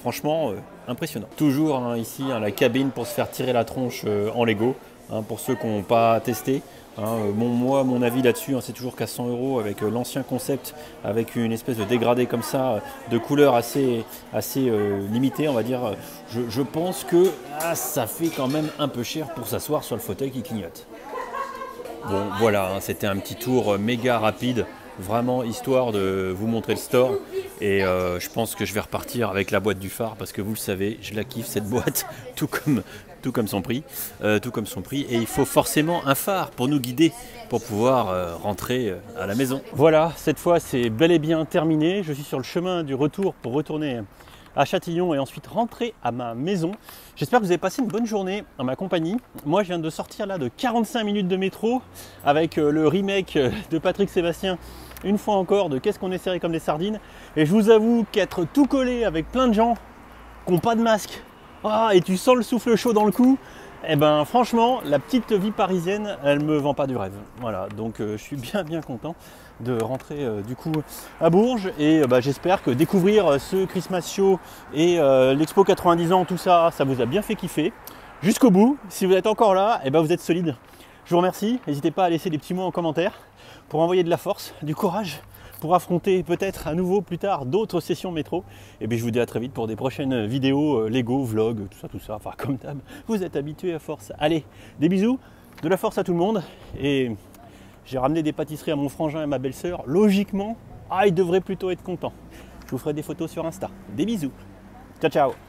Franchement, impressionnant. Toujours hein, ici, hein, la cabine pour se faire tirer la tronche en Lego, hein, pour ceux qui n'ont pas testé. Hein, moi, mon avis là-dessus, hein, c'est toujours qu'à 100 € avec l'ancien concept, avec une espèce de dégradé comme ça, de couleur assez limitée, on va dire. Je pense que ça fait quand même un peu cher pour s'asseoir sur le fauteuil qui clignote. Bon, voilà, hein, c'était un petit tour méga rapide. Vraiment histoire de vous montrer le store et je pense que je vais repartir avec la boîte du phare parce que vous le savez, je la kiffe cette boîte, tout comme son prix, et il faut forcément un phare pour nous guider pour pouvoir rentrer à la maison. Voilà, cette fois c'est bel et bien terminé, je suis sur le chemin du retour pour retourner à Châtillon et ensuite rentrer à ma maison. J'espère que vous avez passé une bonne journée en ma compagnie. Moi je viens de sortir là de 45 minutes de métro avec le remake de Patrick Sébastien, une fois encore, de Qu'est-ce qu'on est serré comme des sardines. Et je vous avoue qu'être tout collé avec plein de gens qui n'ont pas de masque, et tu sens le souffle chaud dans le cou, et ben franchement, la petite vie parisienne, elle me vend pas du rêve. Voilà, donc je suis bien content de rentrer du coup à Bourges et j'espère que découvrir ce Christmas Show et l'Expo 90 ans, tout ça, ça vous a bien fait kiffer. Jusqu'au bout, si vous êtes encore là, et vous êtes solide. Je vous remercie, n'hésitez pas à laisser des petits mots en commentaire pour envoyer de la force, du courage pour affronter peut-être à nouveau plus tard d'autres sessions métro. Et bien je vous dis à très vite pour des prochaines vidéos Lego, vlog, tout ça, enfin comme d'hab, vous êtes habitués à force. Allez, des bisous, de la force à tout le monde, et j'ai ramené des pâtisseries à mon frangin et à ma belle-sœur. Logiquement, il devrait plutôt être content. Je vous ferai des photos sur Insta. Des bisous, ciao ciao.